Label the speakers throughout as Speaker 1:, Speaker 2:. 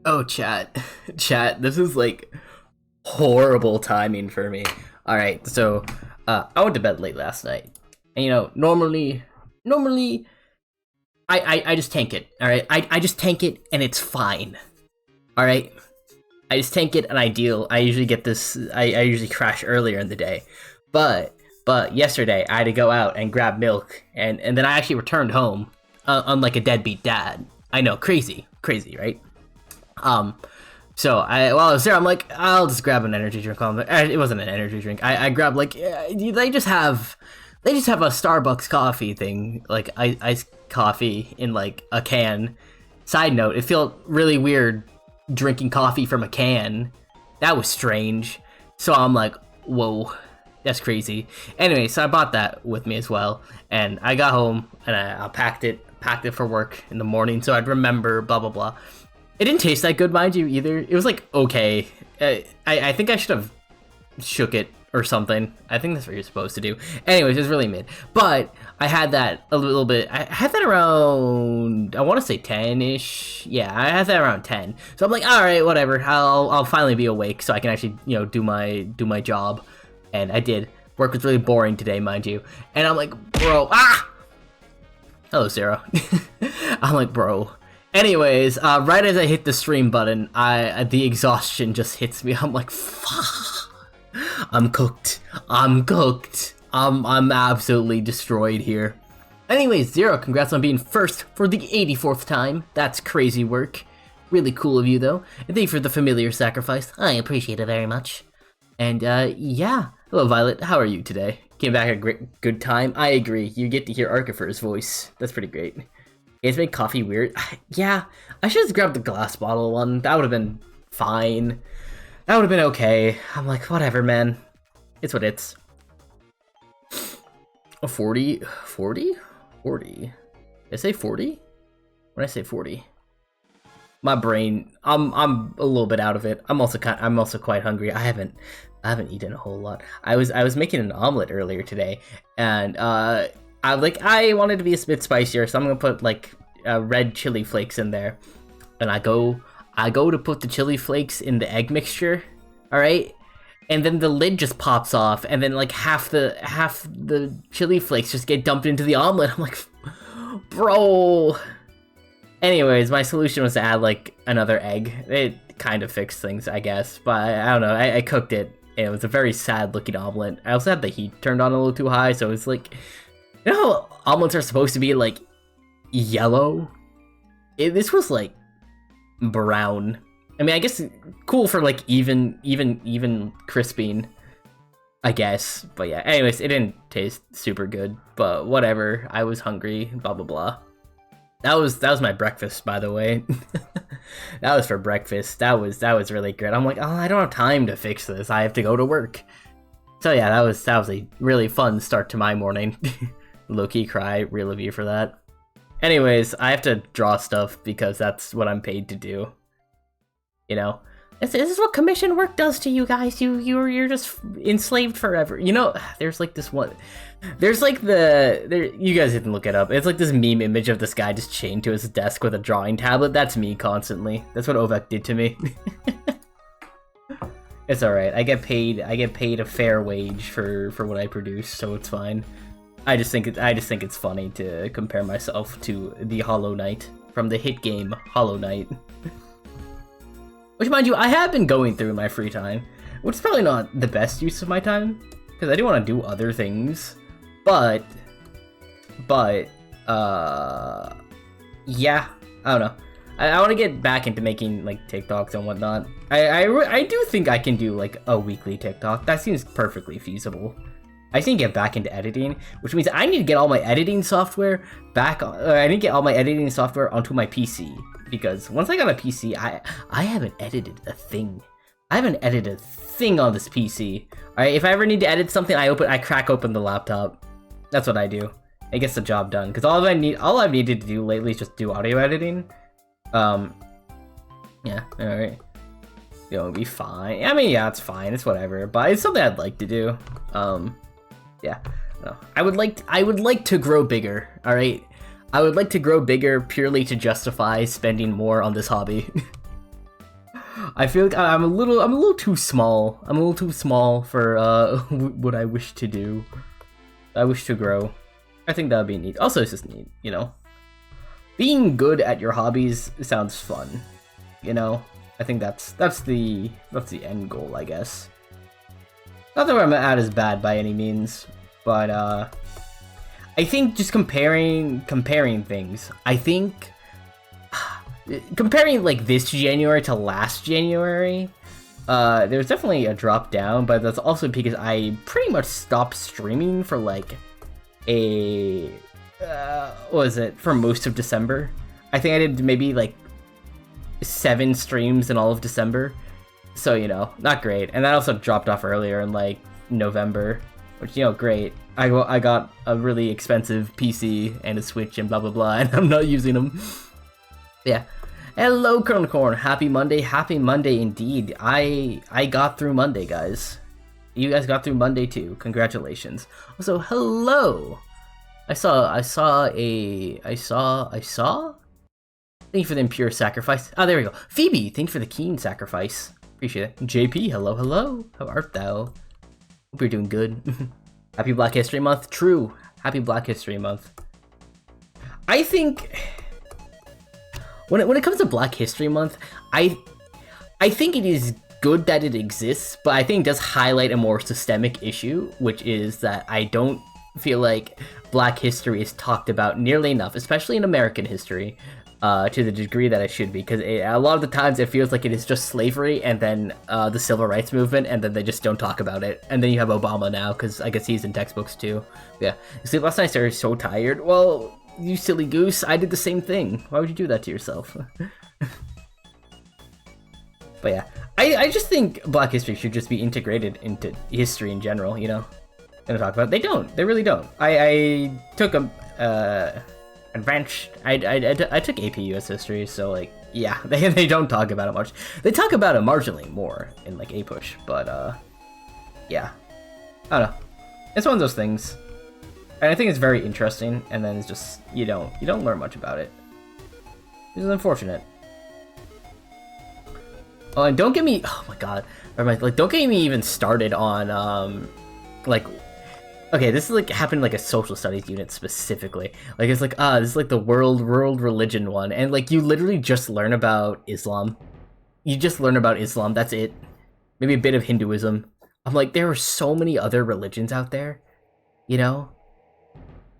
Speaker 1: Oh, chat. Chat, this is like horrible timing for me. Alright, so I went to bed late last night. And normally I just tank it. Alright? I just tank it and it's fine. Alright? I just tank it and I deal. I usually get this I usually crash earlier in the day. But yesterday I had to go out and grab milk and then I actually returned home unlike a deadbeat dad. I know, crazy, right? So while I was there, I'm like, I'll just grab an energy drink. It wasn't an energy drink. I grabbed like they just have a Starbucks coffee thing, like iced coffee in like a can. Side note, it felt really weird drinking coffee from a can. That was strange. So I'm like, whoa, that's crazy. Anyway, so I bought that with me as well, and I got home and I packed it for work in the morning, so I'd remember blah blah blah. It didn't taste that good, mind you, either. It was like okay. I think I should have shook it or something. I think that's what you're supposed to do. Anyways, it was really mid. But I had that a little bit. I had that around, I want to say 10-ish. Yeah, I had that around 10. So I'm like, all right, whatever. I'll finally be awake so I can actually, do my job. And I did. Work was really boring today, mind you. And I'm like, bro, hello, Sarah. I'm like, bro. Anyways, right as I hit the stream button, the exhaustion just hits me. I'm like, fuck. I'm cooked. I'm absolutely destroyed here. Anyways, Zero, congrats on being first for the 84th time. That's crazy work. Really cool of you, though. And thank you for the familiar sacrifice. I appreciate it very much. And, yeah. Hello, Violet. How are you today? Came back at a good time. I agree. You get to hear Arkifer's voice. That's pretty great. It's made coffee weird. Yeah, I should have grabbed the glass bottle one. That would have been fine. That would have been okay. I'm like, whatever, man. It's what it's. A 40? 40? 40. Did I say 40? When I say 40? My brain, I'm a little bit out of it. I'm also quite hungry. I haven't eaten a whole lot. I was making an omelet earlier today, and I wanted to be a bit spicier, so I'm gonna put like red chili flakes in there. And I go to put the chili flakes in the egg mixture, all right, and then the lid just pops off, and then like half the chili flakes just get dumped into the omelet. I'm like, bro. Anyways, my solution was to add like another egg. It kind of fixed things, I guess, but I don't know. I cooked it, and it was a very sad looking omelet. I also had the heat turned on a little too high, so it's like, you know how omelets are supposed to be like yellow? This was like brown. I mean, I guess cool for like even crisping, I guess. But yeah, anyways, it didn't taste super good, but whatever. I was hungry, blah blah blah. That was my breakfast, by the way. That was for breakfast. That was really good. I'm like, oh, I don't have time to fix this. I have to go to work. So yeah, that was a really fun start to my morning. Low-key cry, real of you for that. Anyways, I have to draw stuff because that's what I'm paid to do. You know, this is what commission work does to you guys. You're just enslaved forever. You know, there's like this one. There's like you guys didn't look it up. It's like this meme image of this guy just chained to his desk with a drawing tablet. That's me constantly. That's what Ovek did to me. It's all right. I get paid a fair wage for what I produce, so it's fine. I just think it's funny to compare myself to the Hollow Knight from the hit game Hollow Knight. Which, mind you, I have been going through in my free time, which is probably not the best use of my time, because I do want to do other things, but, yeah, I don't know. I want to get back into making, like, TikToks and whatnot. I do think I can do, like, a weekly TikTok. That seems perfectly feasible. I just need to get back into editing, which means I need to get all my editing software I need to get all my editing software onto my PC. Because once I got a PC, I haven't edited a thing. I haven't edited a thing on this PC. Alright, if I ever need to edit something, I crack open the laptop. That's what I do. It gets the job done. Because all I've needed to do lately is just do audio editing. Yeah, alright. It'll be fine. I mean, yeah, it's fine. It's whatever. But it's something I'd like to do. Yeah. No. I would like to grow bigger, alright? I would like to grow bigger purely to justify spending more on this hobby. I feel like I'm a little too small. I'm a little too small for what I wish to do. I wish to grow. I think that would be neat. Also, it's just neat, you know. Being good at your hobbies sounds fun, you know. I think that's the end goal, I guess. Not that where I'm at is bad by any means, but I think just comparing things. I think comparing like this January to last January, there's definitely a drop down, but that's also because I pretty much stopped streaming for like what was it, for most of December. I think I did maybe like 7 streams in all of December, so you know, not great. And that also dropped off earlier in like November, which, you know, great. I got a really expensive PC and a Switch and blah blah blah, and I'm not using them. Yeah. Hello, Corn. Happy Monday indeed. I got through Monday, guys. You guys got through Monday too. Congratulations. Also, hello. I saw. Thank you for the impure sacrifice. Oh, there we go. Phoebe, thank you for the keen sacrifice. Appreciate it. JP, hello. How art thou? Hope you're doing good. Happy Black History Month. True. Happy Black History Month. I think when it comes to Black History Month, I think it is good that it exists, but I think it does highlight a more systemic issue, which is that I don't feel like Black history is talked about nearly enough, especially in American history, to the degree that it should be, because a lot of the times it feels like it is just slavery and then the civil rights movement, and then they just don't talk about it. And then you have Obama now, because I guess he's in textbooks too. Yeah. See, last night I started so tired. Well, you silly goose, I did the same thing. Why would you do that to yourself? But yeah, I just think Black history should just be integrated into history in general, you know? Gonna talk about it. They don't. They really don't. I took a advanced. I took AP US history, so like, yeah, they don't talk about it much. They talk about it marginally more in like APUSH, but yeah, I don't know. It's one of those things, and I think it's very interesting. And then it's just you don't learn much about it. This is unfortunate. Oh, and don't get me. Oh my god, like don't get me even started on like. Okay, this is like happened like a social studies unit specifically. Like it's like this is like the world religion one, and like you literally just learn about Islam. You just learn about Islam. That's it. Maybe a bit of Hinduism. I'm like, there are so many other religions out there, you know.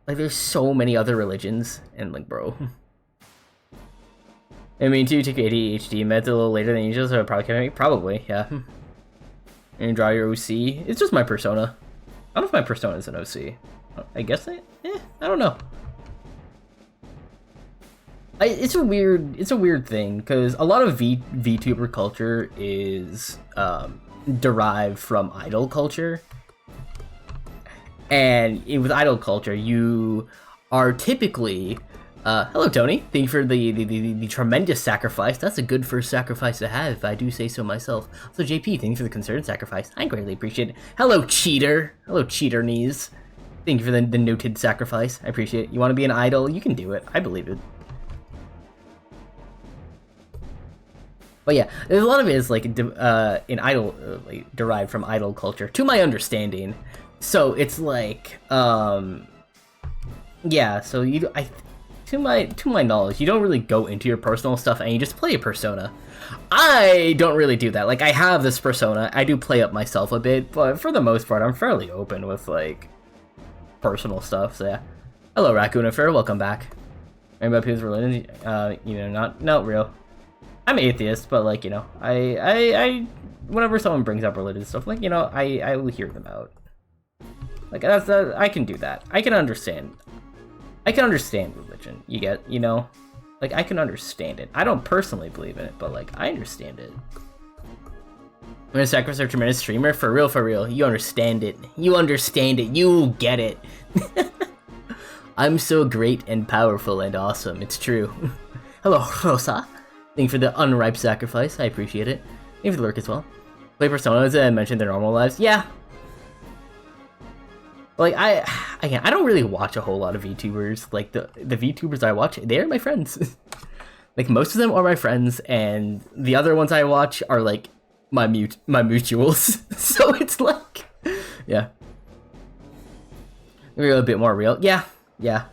Speaker 1: Like there's so many other religions, and like, bro. I mean, too, you took ADHD meds a little later than usual, so probably, yeah. And draw your OC. It's just my persona. I don't know if my persona is an OC. I guess I don't know. It's a weird thing, because a lot of VTuber culture is derived from idol culture. And with idol culture, you are typically... hello, Tony. Thank you for the tremendous sacrifice. That's a good first sacrifice to have, if I do say so myself. So, JP, thank you for the concerned sacrifice. I greatly appreciate it. Hello, cheater. Hello, cheater knees. Thank you for the noted sacrifice. I appreciate it. You want to be an idol? You can do it. I believe it. But yeah, a lot of it is like in idol, like, derived from idol culture, to my understanding. So it's like, yeah. So to my knowledge, you don't really go into your personal stuff and you just play a persona. I don't really do that. Like, I have this persona, I do play up myself a bit, but for the most part, I'm fairly open with, like, personal stuff, so yeah. Hello, Raccoon Affair, welcome back. Remember people's religion, you know, not real. I'm atheist, but, like, you know, I whenever someone brings up religious stuff, like, you know, I will hear them out. Like, I can do that. I can understand religion, you know? Like, I can understand it. I don't personally believe in it, but, like, I understand it. I'm gonna sacrifice a tremendous streamer? For real. You understand it. You get it. I'm so great and powerful and awesome. It's true. Hello, Rosa. Thank you for the unripe sacrifice. I appreciate it. Thank you for the lurk as well. Play personas and mention their normal lives. Yeah. Like, I don't really watch a whole lot of VTubers. Like, the VTubers I watch, they're my friends. Like most of them are my friends, and the other ones I watch are like my mutuals. So it's like, yeah, maybe a bit more real. Yeah, yeah.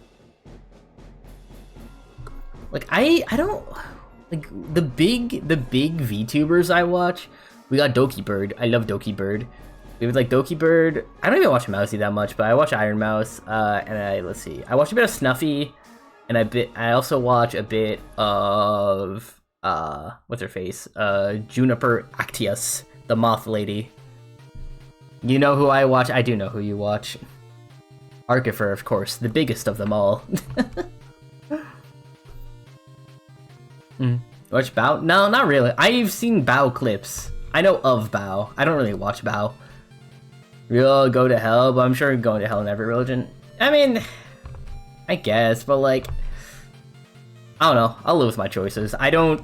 Speaker 1: Like I don't like the big VTubers I watch. We got Doki Bird. I love Doki Bird. We would like Doki Bird. I don't even watch Mousy that much, but I watch Iron Mouse. And let's see. I watch a bit of Snuffy, and I also watch a bit of what's her face? Juniper Actius, the Moth Lady. You know who I watch? I do know who you watch. Arkifer, of course, the biggest of them all. Watch Bao? No, not really. I've seen Bao clips. I know of Bao. I don't really watch Bao. Real go to hell, but I'm sure going to hell in every religion. I mean, I guess, but like, I don't know. I'll live with my choices. I don't.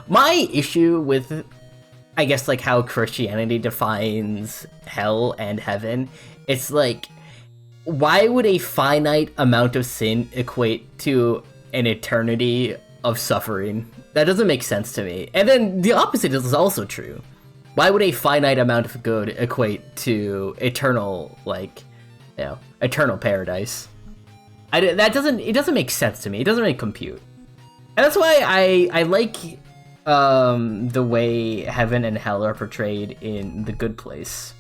Speaker 1: My issue with, I guess, like how Christianity defines hell and heaven, it's like, why would a finite amount of sin equate to an eternity of suffering? That doesn't make sense to me. And then the opposite is also true. Why would a finite amount of good equate to eternal, like, you know, eternal paradise? It doesn't make sense to me. It doesn't really compute. And that's why I like the way heaven and hell are portrayed in The Good Place.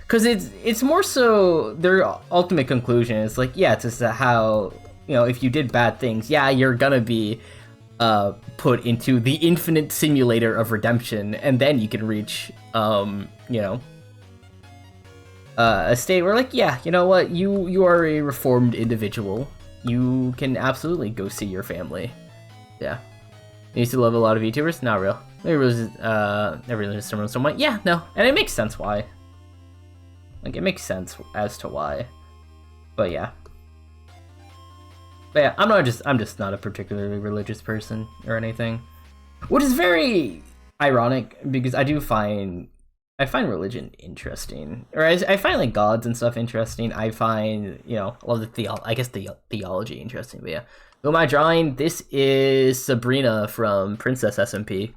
Speaker 1: Because it's more so their ultimate conclusion is like, yeah, it's just how, you know, if you did bad things, yeah, you're gonna be put into the infinite simulator of redemption, and then you can reach, you know, a state where, like, yeah, you know what, you are a reformed individual. You can absolutely go see your family. Yeah. I used to love a lot of VTubers. Not real. Maybe it was, everyone someone. Yeah, no, and it makes sense why. Like, it makes sense as to why. But yeah. But yeah, I'm just not a particularly religious person or anything. Which is very ironic, because I find religion interesting. Or I find, like, gods and stuff interesting. I find, you know, a lot of the theology interesting. But yeah. Who am I drawing? This is Sabrina from Princess SMP.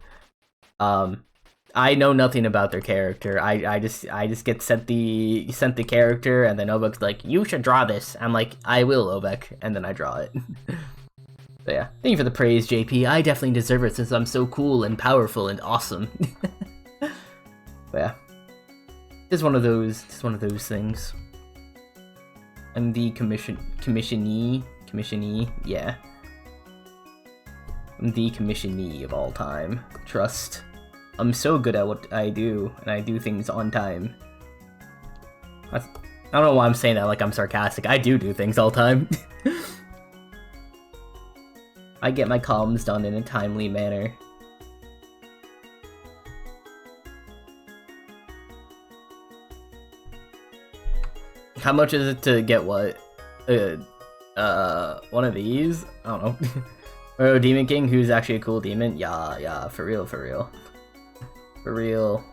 Speaker 1: I know nothing about their character. I just get sent the character, and then Obek's like, you should draw this. I'm like, I will, Obek, and then I draw it. But yeah, thank you for the praise, JP. I definitely deserve it since I'm so cool and powerful and awesome. But yeah, it's one of those things. I'm the commissionee, yeah. I'm the commissionee of all time. Trust. I'm so good at what I do, and I do things on time. I don't know why I'm saying that like I'm sarcastic. I do things all the time. I get my columns done in a timely manner. How much is it to get what? One of these? I don't know. Oh, Demon King, who's actually a cool demon? Yeah, for real. For real.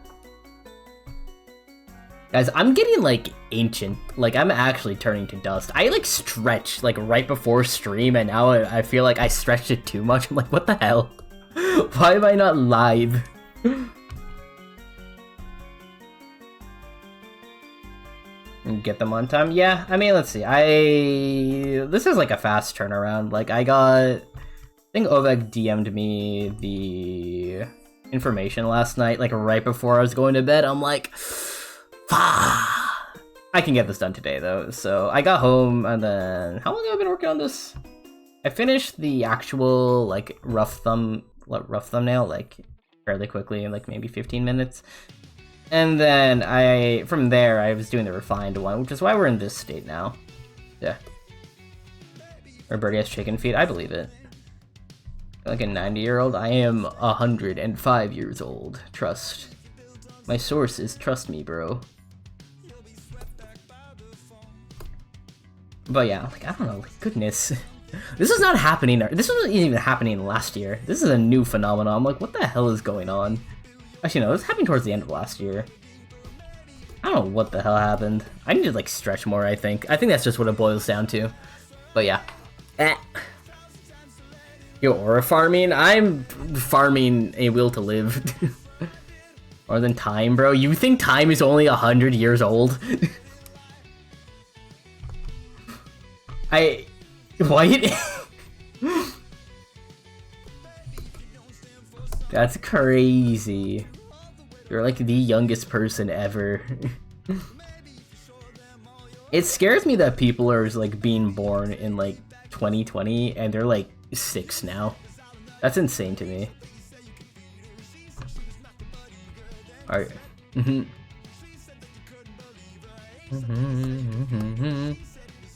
Speaker 1: Guys, I'm getting, like, ancient. Like, I'm actually turning to dust. I, like, stretched, like, right before stream, and now I feel like I stretched it too much. I'm like, what the hell? Why am I not live? Get them on time? Yeah, I mean, let's see. This is, like, a fast turnaround. Like, I think Ovek DM'd me the information last night, like right before I was going to bed. I'm like, I can get this done today though. So I got home, and then how long have I been working on this? I finished the actual like rough thumbnail like fairly quickly, in like maybe 15 minutes. And then from there I was doing the refined one, which is why we're in this state now. Yeah. Or Birdie has chicken feet. I believe it. Like a 90-year-old? I am 105 years old. Trust. My source is trust me, bro. But yeah, like, I don't know, like, goodness. This is not happening. This wasn't even happening last year. This is a new phenomenon. I'm like, what the hell is going on? Actually, no, it was happening towards the end of last year. I don't know what the hell happened. I need to, like, stretch more, I think. I think that's just what it boils down to. But yeah. Yo, aura farming? I'm farming a will to live. More than time, bro? You think time is only 100 years old? What? That's crazy. You're like the youngest person ever. It scares me that people are like being born in like 2020 and they're like 6 now. That's insane to me. Alright.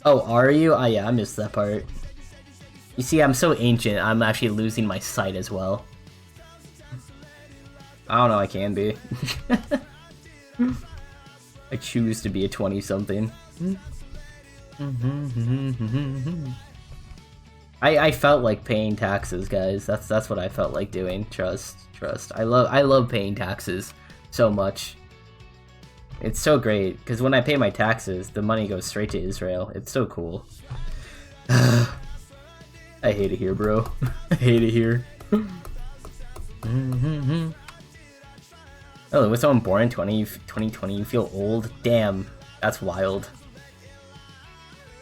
Speaker 1: Oh, are you? Oh yeah, I missed that part. You see, I'm so ancient, I'm actually losing my sight as well. I don't know, I can be. I choose to be a 20-something. I felt like paying taxes, guys. That's what I felt like doing. Trust. I love paying taxes so much. It's so great because when I pay my taxes, the money goes straight to Israel. It's so cool. I hate it here, bro. I hate it here. Oh, was someone born in 2020? You feel old? Damn, that's wild.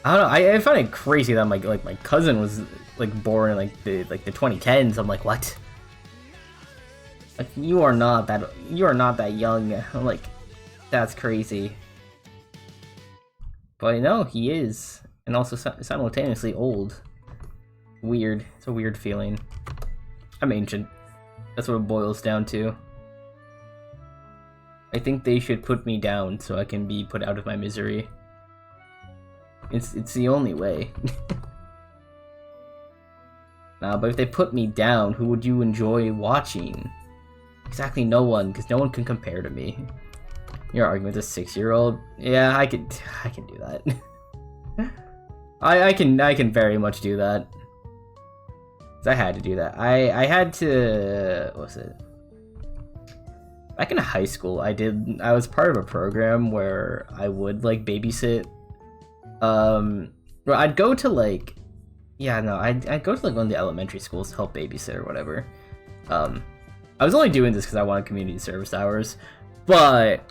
Speaker 1: I don't know. I find it crazy that my cousin was like born in like the 2010s. I'm like, what? Like you are not that young. I'm like, that's crazy. But no, he is, and also simultaneously old. Weird. It's a weird feeling. I'm ancient. That's what it boils down to. I think they should put me down so I can be put out of my misery. It's the only way. Nah, but if they put me down, who would you enjoy watching? Exactly no one, because no one can compare to me. Your argument with a 6-year-old? Yeah, I can do that. I can very much do that. 'Cause I had to do that. I had to, what was it? Back in high school, I was part of a program where I would like babysit. Well, I'd go to like, I'd go to like one of the elementary schools to help babysit or whatever. I was only doing this because I wanted community service hours, but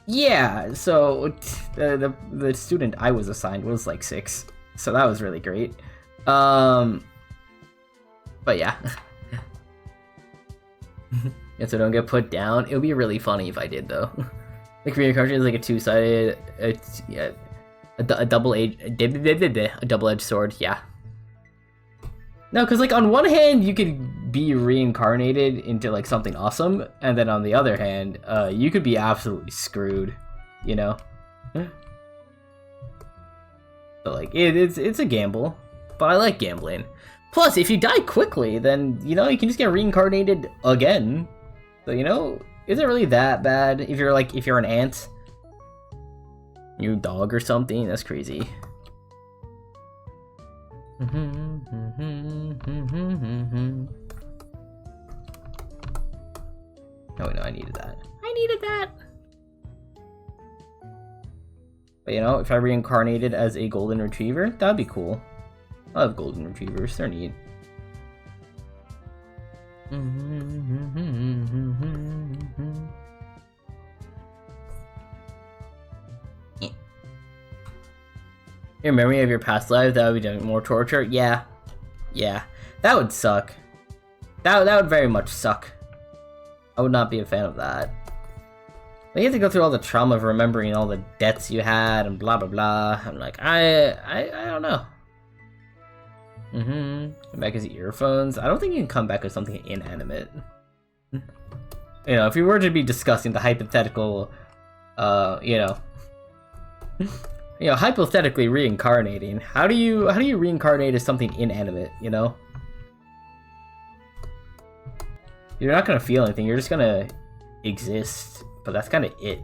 Speaker 1: yeah. So the student I was assigned was like 6, so that was really great. But yeah. And so don't get put down. It would be really funny if I did though. Like reincarnation is like a two-sided, a double-edged sword. Yeah. No, because like on one hand you could be reincarnated into like something awesome, and then on the other hand, you could be absolutely screwed. You know. So like it's a gamble, but I like gambling. Plus, if you die quickly, then you know you can just get reincarnated again. So you know, is it really that bad if you're an ant? You dog or something? That's crazy. Oh no, I needed that. But you know, if I reincarnated as a golden retriever, that'd be cool. I love golden retrievers, they're neat. Your memory of your past life, that would be doing more torture? Yeah. That would suck. That would very much suck. I would not be a fan of that. But you have to go through all the trauma of remembering all the debts you had and blah blah blah. I'm like, I don't know. Come back as earphones. I don't think you can come back as something inanimate. You know, if we were to be discussing the hypothetical, hypothetically reincarnating, how do you reincarnate as something inanimate? You know, you're not gonna feel anything. You're just gonna exist. But that's kind of it.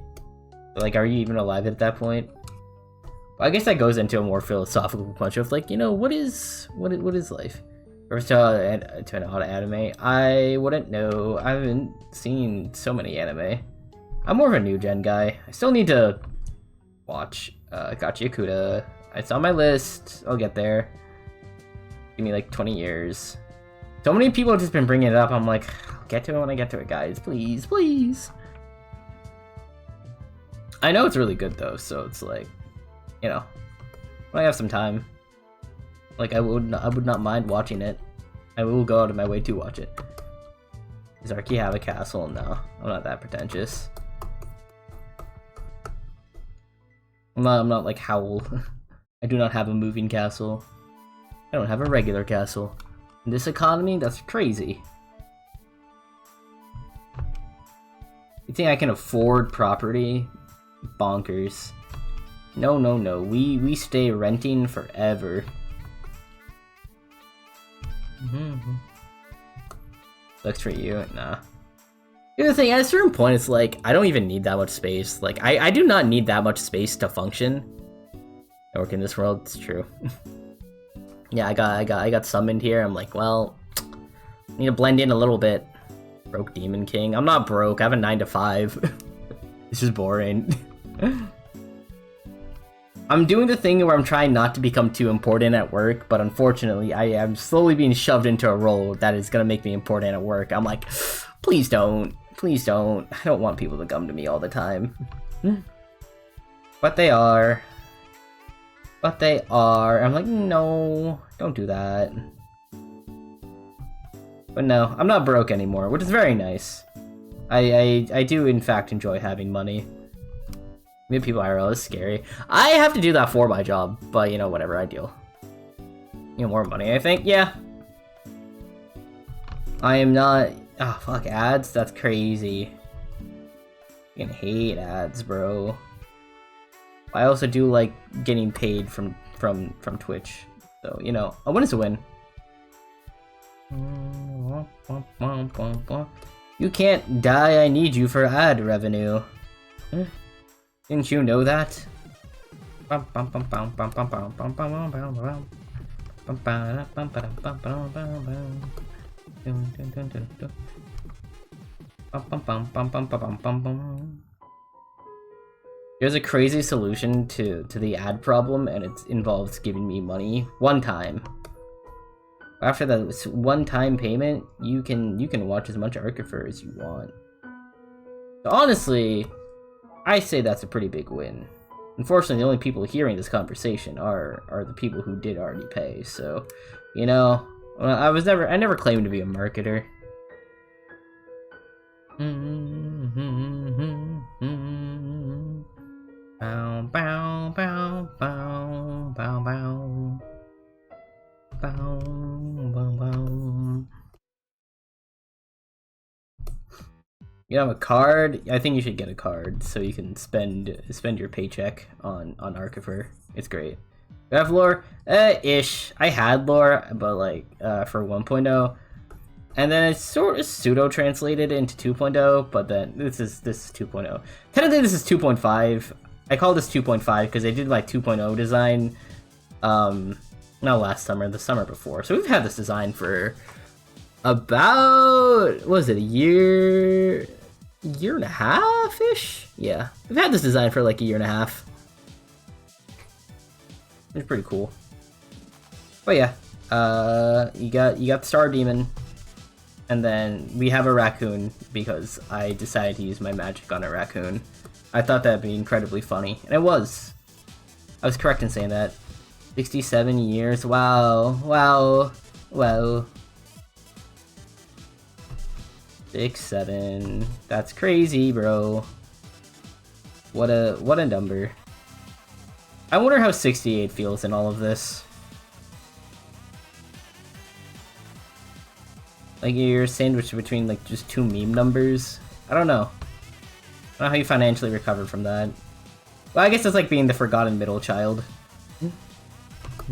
Speaker 1: Like, are you even alive at that point? Well, I guess that goes into a more philosophical bunch of like, you know, what is life? First to an odd anime, I wouldn't know. I haven't seen so many anime. I'm more of a new gen guy. I still need to watch Gachi Yakuta. It's on my list. I'll get there. Give me like 20 years. So many people have just been bringing it up. I'm like, I'll get to it when I get to it, guys. Please, please. I know it's really good though, so it's like, you know, when I have some time, like I would not mind watching it. I will go out of my way to watch it. Does Arky have a castle? No, I'm not that pretentious. I'm not like Howl. I do not have a moving castle. I don't have a regular castle. In this economy, that's crazy. You think I can afford property? Bonkers. No, no, no. We stay renting forever. Looks for you? Nah. The other thing, at a certain point, it's like, I don't even need that much space. Like, I do not need that much space to function. I work in this world, it's true. Yeah, I got summoned here. I'm like, well, I need to blend in a little bit. Broke Demon King. I'm not broke. I have a 9 to 5. This is boring. I'm doing the thing where I'm trying not to become too important at work, but unfortunately, I am slowly being shoved into a role that is gonna make me important at work. I'm like, please don't. Please don't. I don't want people to come to me all the time. But they are. But they are. I'm like, no, don't do that. But no, I'm not broke anymore, which is very nice. I do, in fact, enjoy having money. Meet people IRL is scary. I have to do that for my job, but you know, whatever, I deal. You know, more money, I think, yeah. I am not... Oh, fuck, ads? That's crazy. I can hate ads, bro. I also do like getting paid from Twitch, so you know, a win is a win. You can't die. I need you for ad revenue. Didn't you know that? There's a crazy solution to the ad problem, and it involves giving me money one time. After that one-time payment, you can watch as much Arkifer as you want. So honestly, I say that's a pretty big win. Unfortunately, the only people hearing this conversation are the people who did already pay. So, you know, I never claimed to be a marketer. Bow, bow, bow, bow, bow, bow. Bow, bow, bow. You have a card? I think you should get a card so you can spend your paycheck on Arkifer. It's great. You have lore? Ish. I had lore, but like for 1.0. And then it's sort of pseudo-translated into 2.0, but then this is 2.0. Technically this is 2.5. I call this 2.5 because they did my 2.0 design, not last summer, the summer before. So we've had this design for about, what was it, a year and a half-ish? Yeah, we've had this design for like a year and a half. It's pretty cool. But yeah, you got the Star Demon, and then we have a raccoon because I decided to use my magic on a raccoon. I thought that'd be incredibly funny, and it was. I was correct in saying that. 67 years, wow, wow, wow. 6-7, that's crazy, bro. What a number. I wonder how 68 feels in all of this. Like you're sandwiched between like just two meme numbers. I don't know. I don't know how you financially recover from that. Well, I guess it's like being the forgotten middle child. I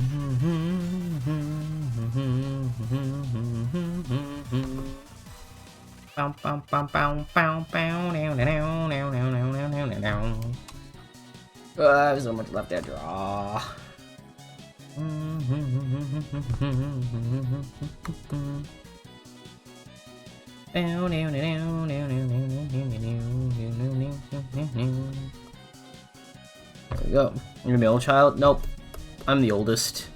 Speaker 1: have so much left to draw. There we go. You're the middle child? Nope. I'm the oldest.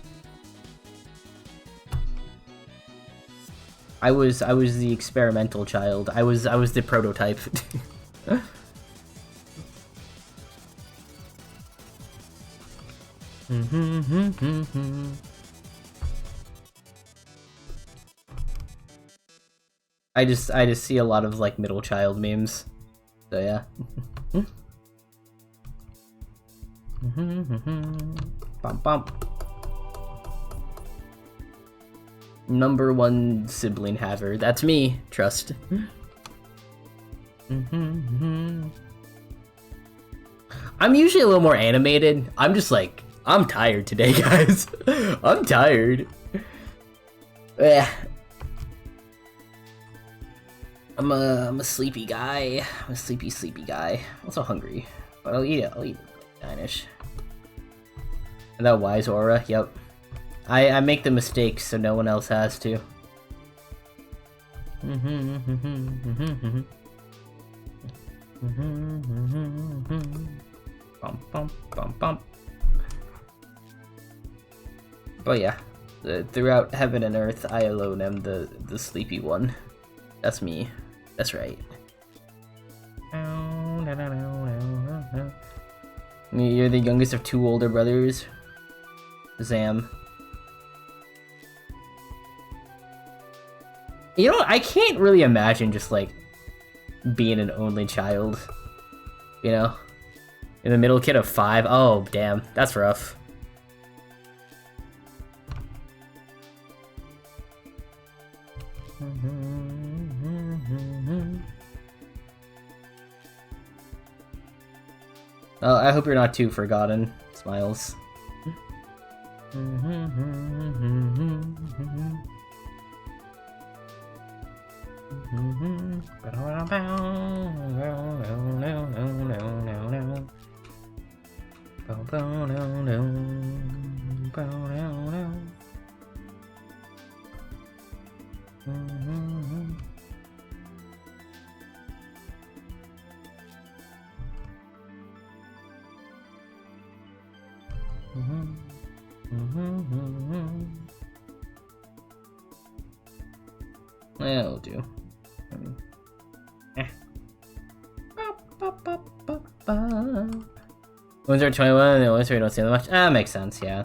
Speaker 1: I was the experimental child. I was the prototype. I just see a lot of like middle child memes. So yeah. Bump bump. Number one sibling haver. That's me, trust. I'm usually a little more animated. I'm just like, I'm tired today, guys. I'm tired. Yeah. I'm a sleepy guy. I'm a sleepy guy. I'm also hungry, but I'll eat 9ish. And that wise aura, yep. I make the mistakes so no one else has to. Bump, bump, bump, bump. But yeah, throughout heaven and earth, I alone am the sleepy one. That's me. That's right. You're the youngest of 2 older brothers. Zam. You know, I can't really imagine just like being an only child. You know? In the middle kid of 5. Oh, damn. That's rough. I hope you're not too forgotten. Smiles. That'll do. Ones are 21 and the ones where you don't see them much. Ah, makes sense, yeah.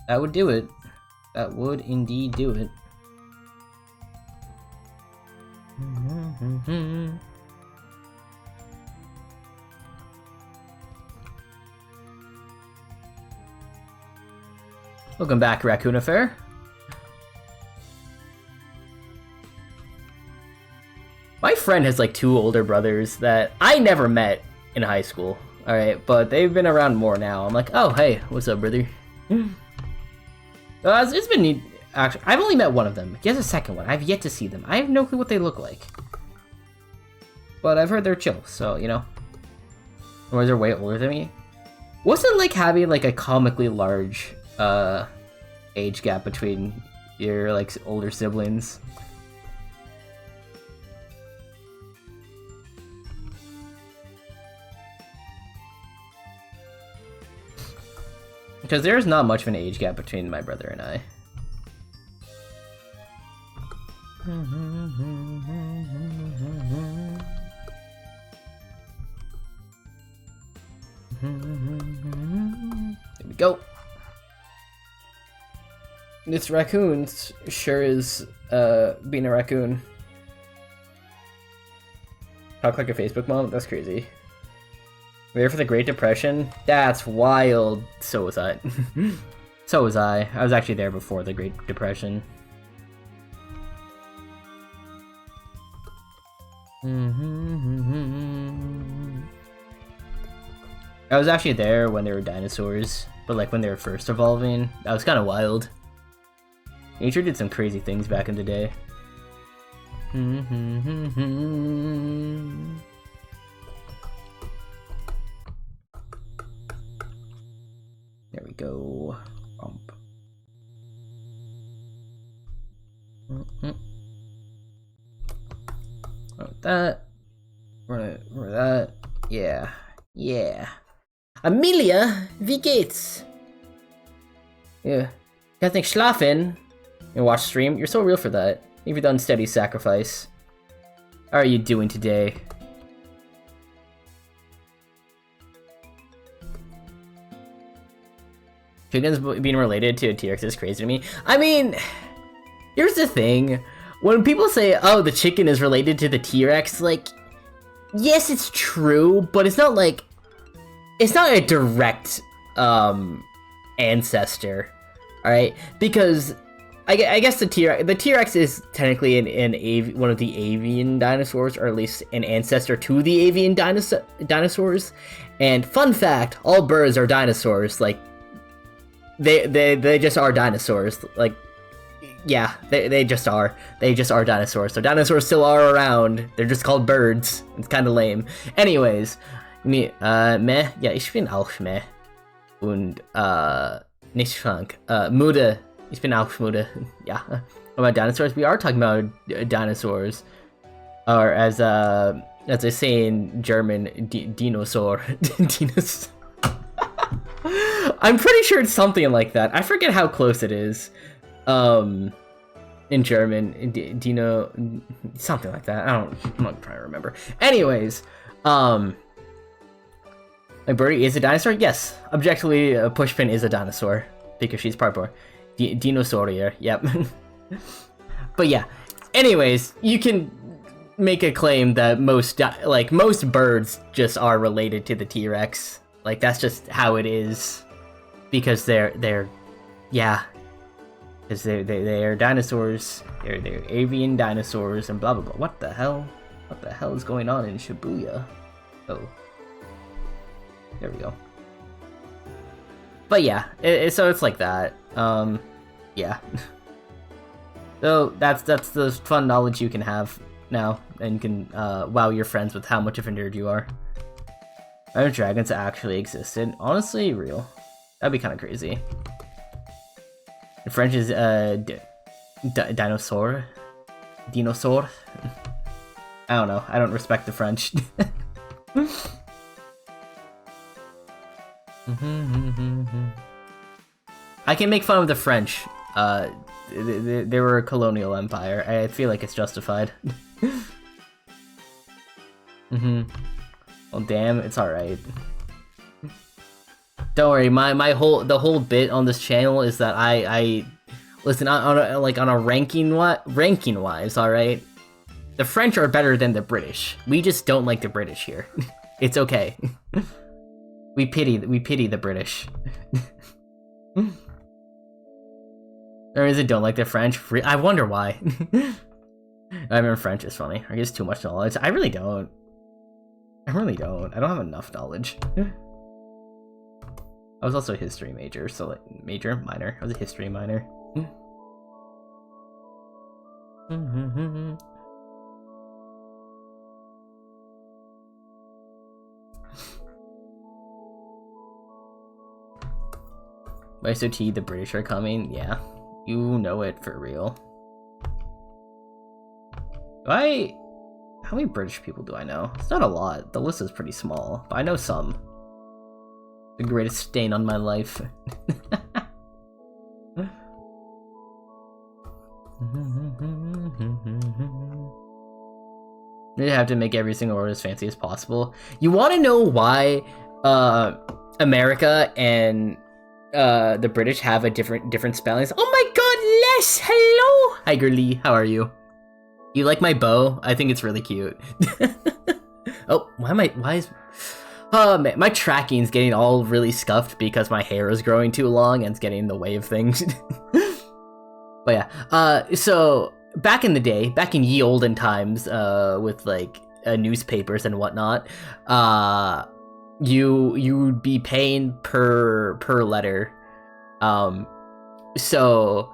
Speaker 1: That would do it. That would indeed do it. Welcome back, Raccoon Affair. My friend has like 2 older brothers that I never met in high school. Alright, but they've been around more now. I'm like, oh, hey, what's up, brother? It's been neat. Actually, I've only met one of them. He has a second one. I've yet to see them. I have no clue what they look like. But I've heard they're chill, so, you know. Or they're way older than me. What's it like having like a comically large age gap between your like older siblings? Because there's not much of an age gap between my brother and I. There we go. This raccoon sure is being a raccoon. Talk like a Facebook mom? That's crazy. There for the Great Depression? That's wild. So was I. So was I. I was actually there before the Great Depression. I was actually there when there were dinosaurs, but like when they were first evolving. That was kind of wild. Nature did some crazy things back in the day. There we go. Bump. That. Run that. Yeah. Yeah. Amelia, wie geht's? Ja. Kannst nicht schlafen? and watch stream. You're so real for that. You've done steady sacrifice. How are you doing today? Chickens being related to a T-Rex is crazy to me. I mean, here's the thing. When people say, oh, the chicken is related to the T-Rex, like, yes, it's true, but it's not like, it's not a direct, ancestor, alright? Because, I guess the T-Rex is technically one of the avian dinosaurs, or at least an ancestor to the avian dinosaurs. And fun fact, all birds are dinosaurs, like, they just are dinosaurs, like, yeah, they just are. They just are dinosaurs. So dinosaurs still are around. They're just called birds. It's kind of lame. Anyways, meh. Ja, ich bin auch meh. Und, nicht krank. Müde. Ich bin auch müde. Yeah. About dinosaurs? We are talking about dinosaurs. Or as I say in German, dinosaur. Dinosaur. I'm pretty sure it's something like that. I forget how close it is. In German, Dino, something like that. I'm not trying to remember. Anyways, my birdie is a dinosaur. Yes, objectively, Pushpin is a dinosaur because she's part more dinosaurier. Yep. But yeah. Anyways, you can make a claim that most birds just are related to the T-Rex. Like that's just how it is, because they're yeah. Because they are dinosaurs, they're avian dinosaurs, and blah blah blah. What the hell? What the hell is going on in Shibuya? Oh, there we go. But yeah, so it's like that. Yeah. So that's the fun knowledge you can have now, and you can wow your friends with how much of a nerd you are. If dragons actually existed, honestly, real. That'd be kind of crazy. The French is dinosaur. Dinosaur. I don't know. I don't respect the French. I can make fun of the French. They were a colonial empire. I feel like it's justified. Well, damn, it's alright. Don't worry, the whole bit on this channel is that I listen on a ranking wise, all right. The French are better than the British. We just don't like the British here. It's okay. We pity the British. Or is it don't like the French? I wonder why. I mean, French is funny. I guess too much knowledge. I really don't. I don't have enough knowledge. I was also a history major, so like minor. I was a history minor. By SOT, the British are coming. Yeah, you know it for real. How many British people do I know? It's not a lot. The list is pretty small, but I know some. The greatest stain on my life. You have to make every single word as fancy as possible. You want to know why America and the British have a different spellings? Oh my god, Les! Hello! Hi, girly. How are you? You like my bow? I think it's really cute. Oh, why is... Oh man, my tracking's getting all really scuffed because my hair is growing too long and it's getting in the way of things. But yeah, so back in the day, back in ye olden times, with like newspapers and whatnot, you would be paying per letter. So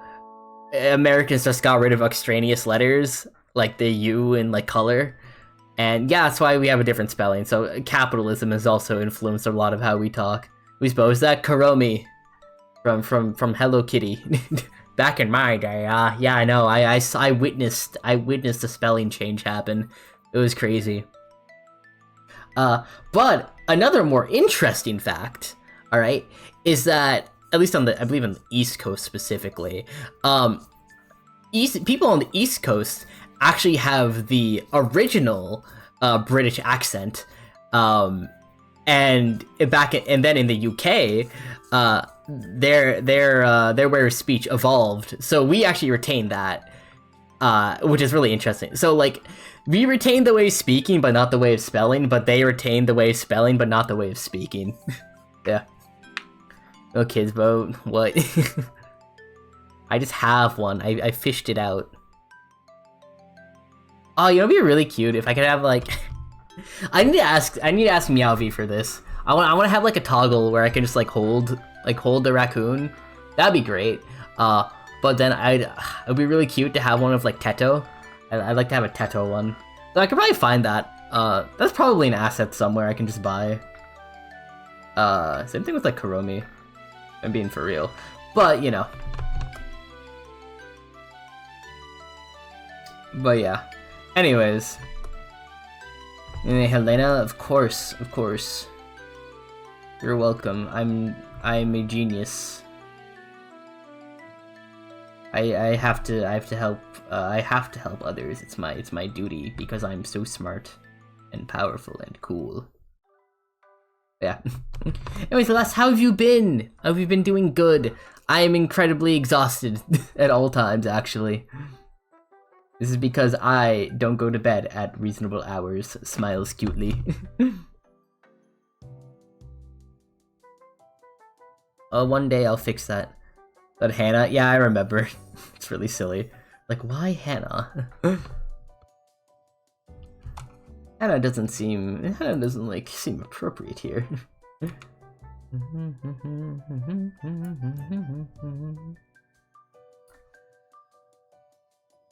Speaker 1: Americans just got rid of extraneous letters, like the U in like color. And yeah, that's why we have a different spelling. So capitalism has also influenced a lot of how we talk. We suppose that Kuromi from Hello Kitty. Back in my day, yeah, I know. I witnessed the spelling change happen. It was crazy. But another more interesting fact, all right, is that at least I believe on the East Coast specifically, people on the East Coast actually have the original British accent, and then in the UK, their way of speech evolved. So we actually retained that, which is really interesting. So like, we retained the way of speaking, but not the way of spelling. But they retained the way of spelling, but not the way of speaking. Yeah. No kids boat. What? I just have one. I fished it out. Oh, you know, it'd be really cute if I could have like. I need to ask Meowv for this. I want to have like a toggle where I can just like hold the raccoon. That'd be great. But then it'd be really cute to have one of like Teto. I'd like to have a Teto one. So I could probably find that. That's probably an asset somewhere I can just buy. Same thing with like Kuromi. I'm being for real. But, you know. But yeah. Anyways. And Helena, of course. You're welcome. I'm a genius. I have to help. I have to help others. It's my duty because I'm so smart and powerful and cool. Yeah. Anyways, Celeste, how have you been? Have you been doing good? I am incredibly exhausted at all times, actually. This is because I don't go to bed at reasonable hours. Smiles cutely. One day I'll fix that. But Hannah? Yeah, I remember. It's really silly. Like, why Hannah? Hannah doesn't seem appropriate here.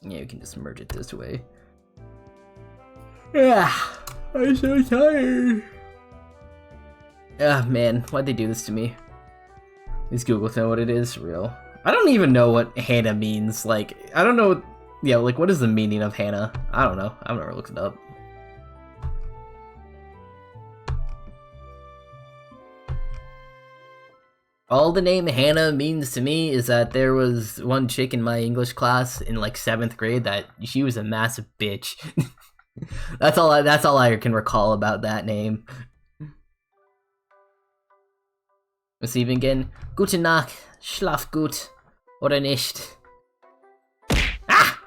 Speaker 1: Yeah, we can just merge it this way. Yeah, I'm so tired. Ah, man, why'd they do this to me? Is Google know what it is? Real. I don't even know what Hannah means. Like, I don't know. Yeah, like, what is the meaning of Hannah? I don't know. I've never looked it up. All the name Hannah means to me is that there was one chick in my English class in like 7th grade that she was a massive bitch. That's all I can recall about that name. Was even again? Gute Nacht, schlaf gut, oder nicht? Ah!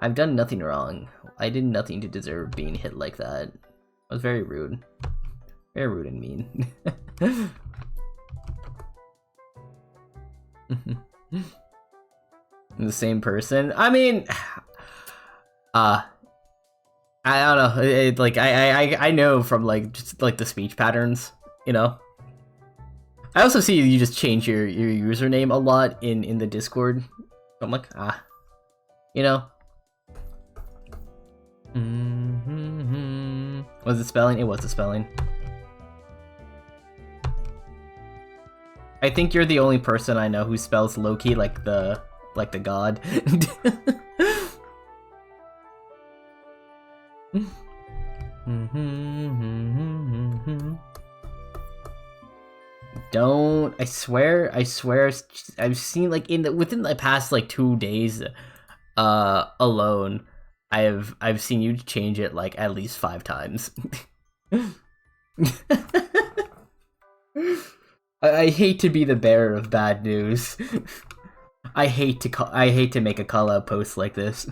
Speaker 1: I've done nothing wrong. I did nothing to deserve being hit like that. I was very rude. Very rude and mean. The same person? I mean, I don't know. I know from like just like the speech patterns, you know. I also see you just change your username a lot in the Discord. So I'm like, you know. Was it spelling? It was the spelling. I think you're the only person I know who spells Loki like the god. Don't, I swear I've seen like within the past like 2 days alone I've seen you change it like at least 5 times. I hate to be the bearer of bad news. I hate to make a call out post like this.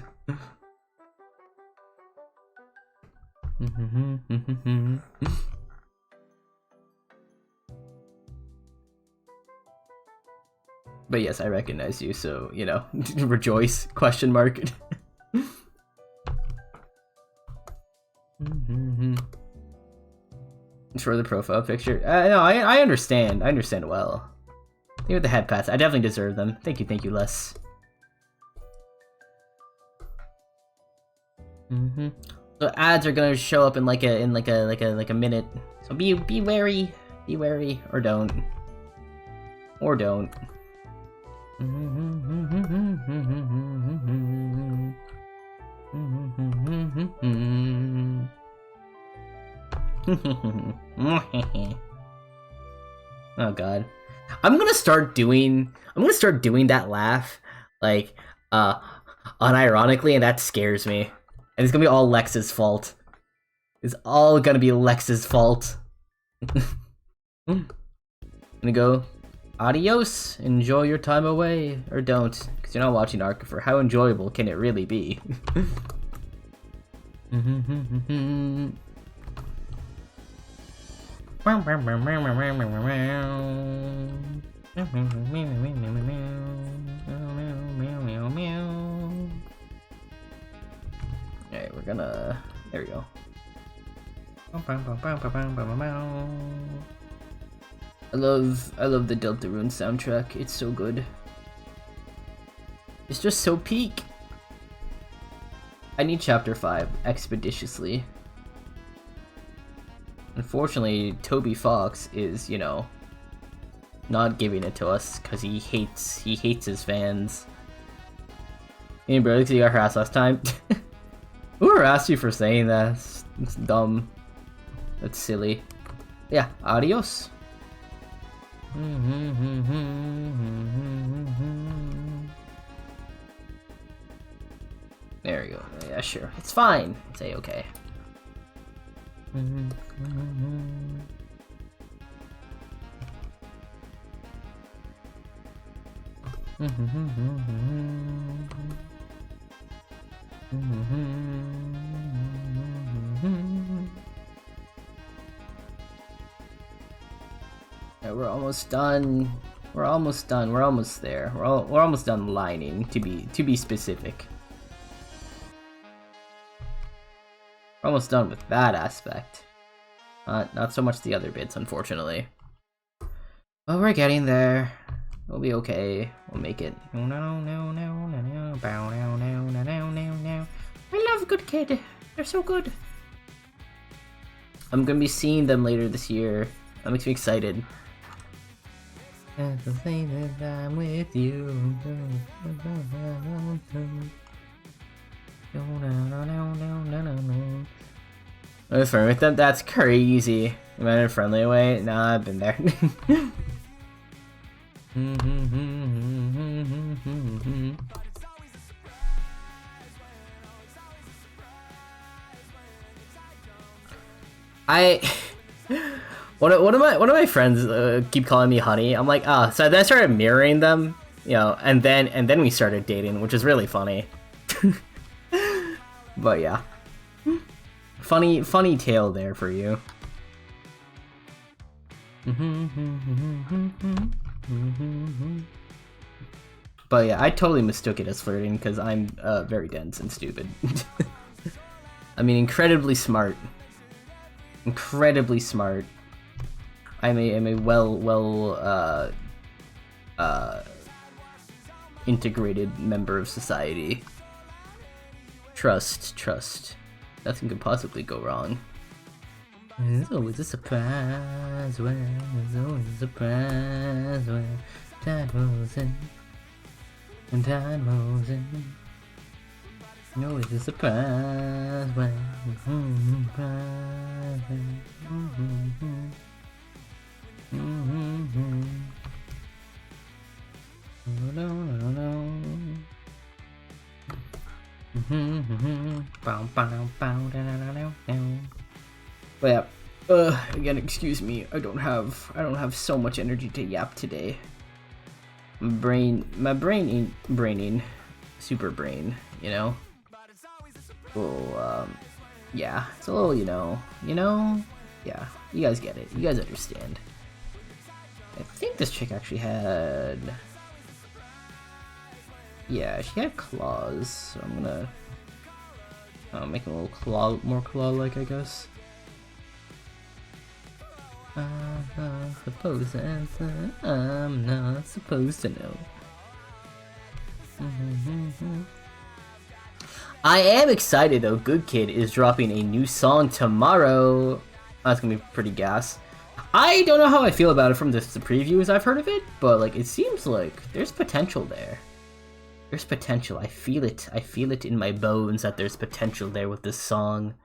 Speaker 1: But yes, I recognize you, so, you know, rejoice, question mark. For the profile picture. No, I understand. I understand well. Thank you with the head pats. I definitely deserve them. Thank you, Les. So ads are gonna show up in like a minute. So be wary, or don't, Oh god. I'm gonna start doing that laugh. Like, Uh, unironically, and that scares me. And it's gonna be all Lex's fault. It's all gonna be Lex's fault. I'm gonna go, adios, enjoy your time away. Or don't, because you're not watching Arkifer. How enjoyable can it really be? Alright, we're gonna... There we go. I love the Deltarune soundtrack. It's so good. It's just so peak. I need Chapter 5 expeditiously. Unfortunately, Toby Fox is, you know, not giving it to us because he hates his fans. Hey bro, because you got harassed last time. Who harassed you for saying that? It's dumb. That's silly. Yeah, adios. There we go. Yeah, sure. It's fine. It's a-okay. Yeah, we're almost done. We're almost done. We're almost there. We're almost done lining, to be specific. We're almost done with that aspect. Not so much the other bits, unfortunately. But we're getting there. We'll be okay. We'll make it. I love Good Kid. They're so good. I'm gonna be seeing them later this year. That makes me excited. To say that I'm with you. I'm friend with them? That's crazy. Am I in a friendly way? Nah, I've been there. One of my friends keep calling me honey. I'm like, so then I started mirroring them, you know, and then we started dating, which is really funny. But yeah, funny tale there for you. But yeah, I totally mistook it as flirting because I'm very dense and stupid. I mean, incredibly smart. Incredibly smart. I'm a well integrated member of society. Trust. Nothing could possibly go wrong. It's always a surprise when there's always a surprise when time moves in. When time moves in. Always a surprise when But yeah, again, excuse me. I don't have so much energy to yap today. My brain ain't braining, super brain, you know. Well, yeah, it's a little, you know, yeah, you guys get it, you guys understand. I think this chick actually had, yeah, she had claws, so I'm gonna make it a little more claw-like, I guess. I'm not supposed to answer, I'm not supposed to know. I am excited though. Good Kid is dropping a new song tomorrow. That's gonna be pretty gas. I don't know how I feel about it from the previews I've heard of it, but like it seems like there's potential there. There's potential. I feel it. I feel it in my bones that there's potential there with this song.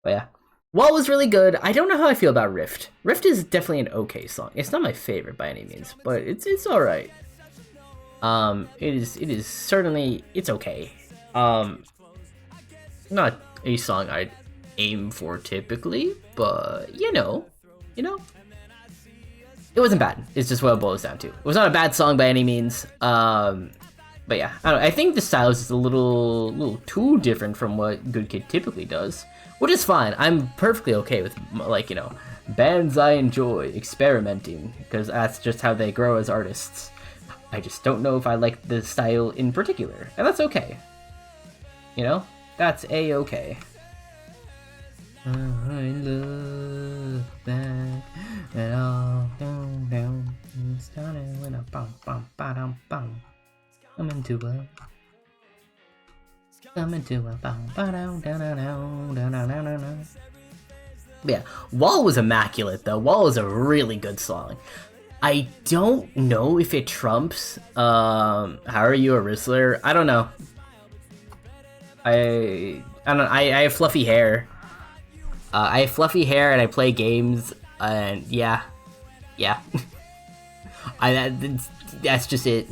Speaker 1: But yeah. Wall was really good. I don't know how I feel about Rift. Rift is definitely an okay song. It's not my favorite by any means, but it's alright. It is certainly, it's okay. Not a song I'd aim for typically, but you know, it wasn't bad. It's just what it boils down to. It was not a bad song by any means. But yeah, I think the style is just a little too different from what Good Kid typically does, which is fine. I'm perfectly okay with, like, bands I enjoy experimenting, because that's just how they grow as artists. I just don't know if I like the style in particular, and that's okay. That's a-okay. I look back at all down, started when I bum. Coming to a yeah, Wall was immaculate though. Wall is a really good song. I don't know if it trumps How Are You a Rizzler? I don't know. I have fluffy hair. I have fluffy hair and I play games, and yeah. That's just it.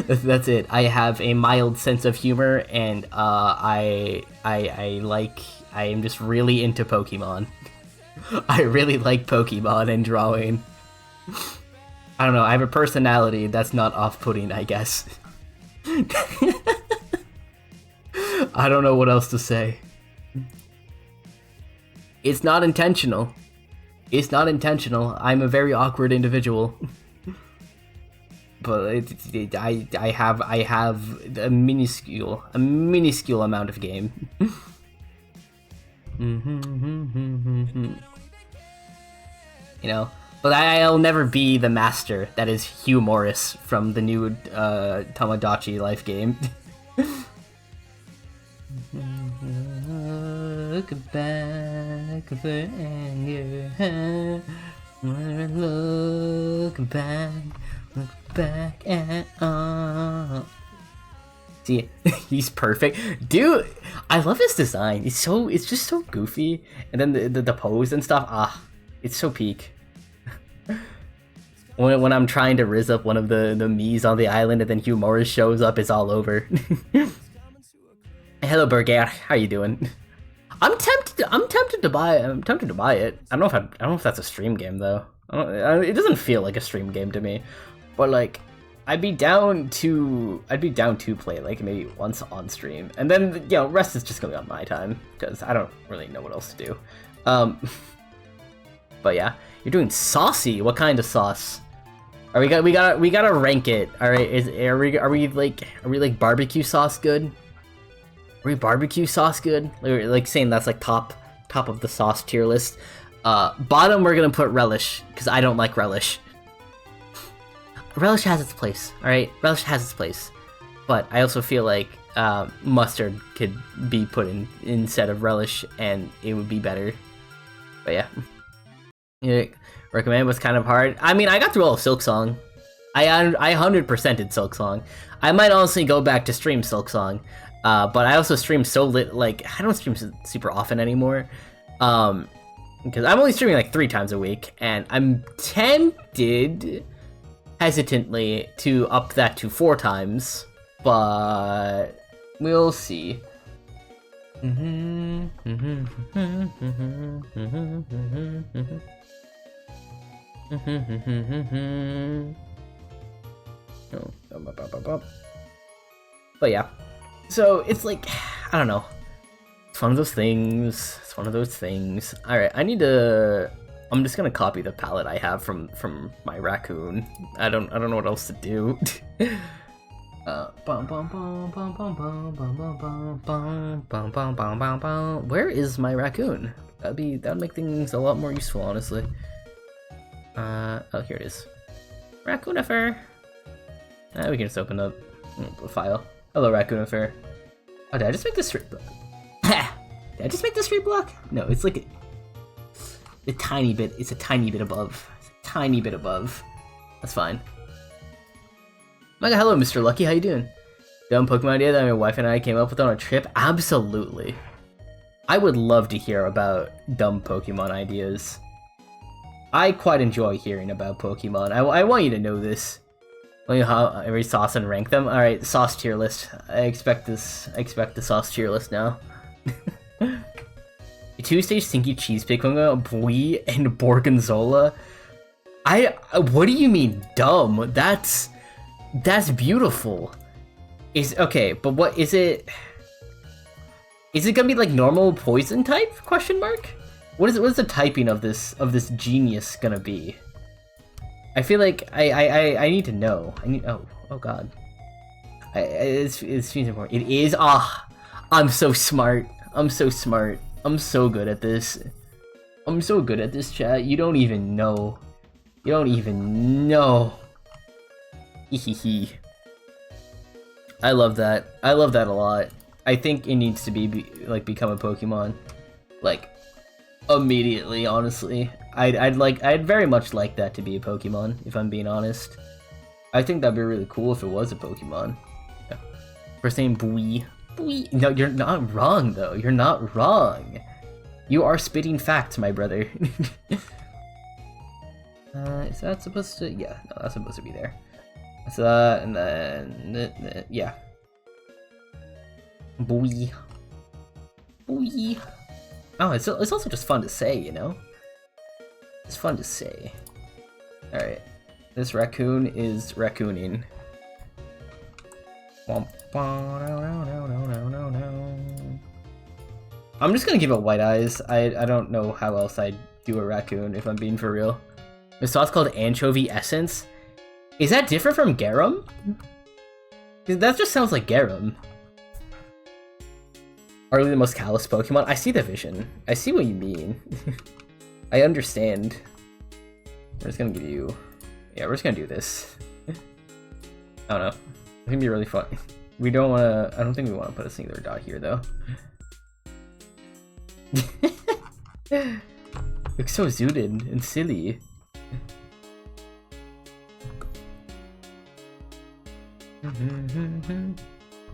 Speaker 1: That's it. I have a mild sense of humor, and I am just really into Pokemon. I really like Pokemon and drawing. I don't know, I have a personality that's not off-putting, I guess. I don't know what else to say. It's not intentional. I'm a very awkward individual. But I have a minuscule amount of game. But I'll never be the master that is Hugh Morris from the new Tamagotchi Life game. Look back for anger. Look back at See, he's perfect, dude. I love his design. It's just so goofy, and then the pose and stuff. It's so peak. When I'm trying to rizz up one of the Miis on the island, and then Hugh Morris shows up, it's all over. Hello, Berger. How you doing? I'm tempted to buy it. I don't know if that's a stream game though. It doesn't feel like a stream game to me. But like, I'd be down to play it like maybe once on stream, and then rest is just gonna be on my time because I don't really know what else to do. But yeah, you're doing saucy. What kind of sauce? We gotta rank it. All right, are we like barbecue sauce good? Are we barbecue sauce good? Like saying that's like top of the sauce tier list. Bottom we're gonna put relish because I don't like relish. Relish has its place, alright? Relish has its place. But I also feel like mustard could be put in instead of relish, and it would be better. But yeah. Recommend was kind of hard. I mean, I got through all of Silksong. I 100%ed Silksong. I might honestly go back to stream Silksong. But I also stream I don't stream super often anymore. Because I'm only streaming like 3 times a week, and I'm tempted hesitantly to up that to 4 times, but we'll see. But yeah, so it's like, I don't know. It's one of those things. Alright, I'm just gonna copy the palette I have from my raccoon. I don't know what else to do. Where is my raccoon? That'd make things a lot more useful, honestly. Oh, here it is. Raccoonifer. We can just open up a file. Hello, Raccoonifer. Oh, did I just make this street block? Did I just make this street block? No, it's like a tiny bit. It's a tiny bit above. That's fine. My God, hello, Mr. Lucky. How you doing? Dumb Pokemon idea that my wife and I came up with on a trip? Absolutely. I would love to hear about dumb Pokemon ideas. I quite enjoy hearing about Pokemon. I want you to know this. Let me how every sauce and rank them. All right, sauce tier list. I expect this. I expect the sauce tier list now. Two-stage stinky cheese Pokemon, Bui and Gorgonzola. What do you mean dumb? That's beautiful. Okay, but what is it? Is it gonna be like normal poison type? Question mark. What is the typing of this genius gonna be? I feel like I need to know. Oh god. It's important. It is. I'm so smart. I'm so smart. I'm so good at this. I'm so good at this, chat. You don't even know. You don't even know. Hehehe. I love that. I love that a lot. I think it needs to become a Pokemon, like, immediately. Honestly, I'd very much like that to be a Pokemon. If I'm being honest, I think that'd be really cool if it was a Pokemon. Yeah. First name Bui. Bui. No, you're not wrong though. You're not wrong. You are spitting facts, my brother. Is that supposed to? Yeah, no, that's supposed to be there. So, and then, yeah. Bui. Bui. Oh, it's also just fun to say, you know? It's fun to say. Alright. This raccoon is raccooning. I'm just gonna give it white eyes. I don't know how else I'd do a raccoon, if I'm being for real. The sauce called Anchovy Essence. Is that different from Garum? That just sounds like Garum. Are we the most callous Pokemon? I see the vision. I see what you mean. I understand. We're just gonna give you... Yeah, we're just gonna do this. I don't know. It's gonna be really fun. We don't wanna... I don't think we wanna put a singular dot here, though. Looks so zooted and silly.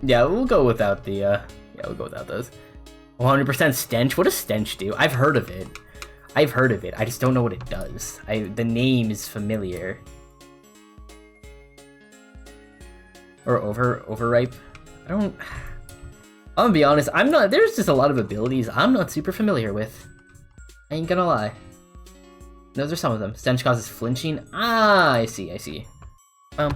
Speaker 1: Yeah, we'll go without the, yeah, we'll go without those. 100% Stench? What does Stench do? I've heard of it. I just don't know what it does. The name is familiar. Or Overripe? I'm gonna be honest, there's just a lot of abilities I'm not super familiar with. I ain't gonna lie. Those are some of them. Stench causes flinching. Ah, I see. Yeah,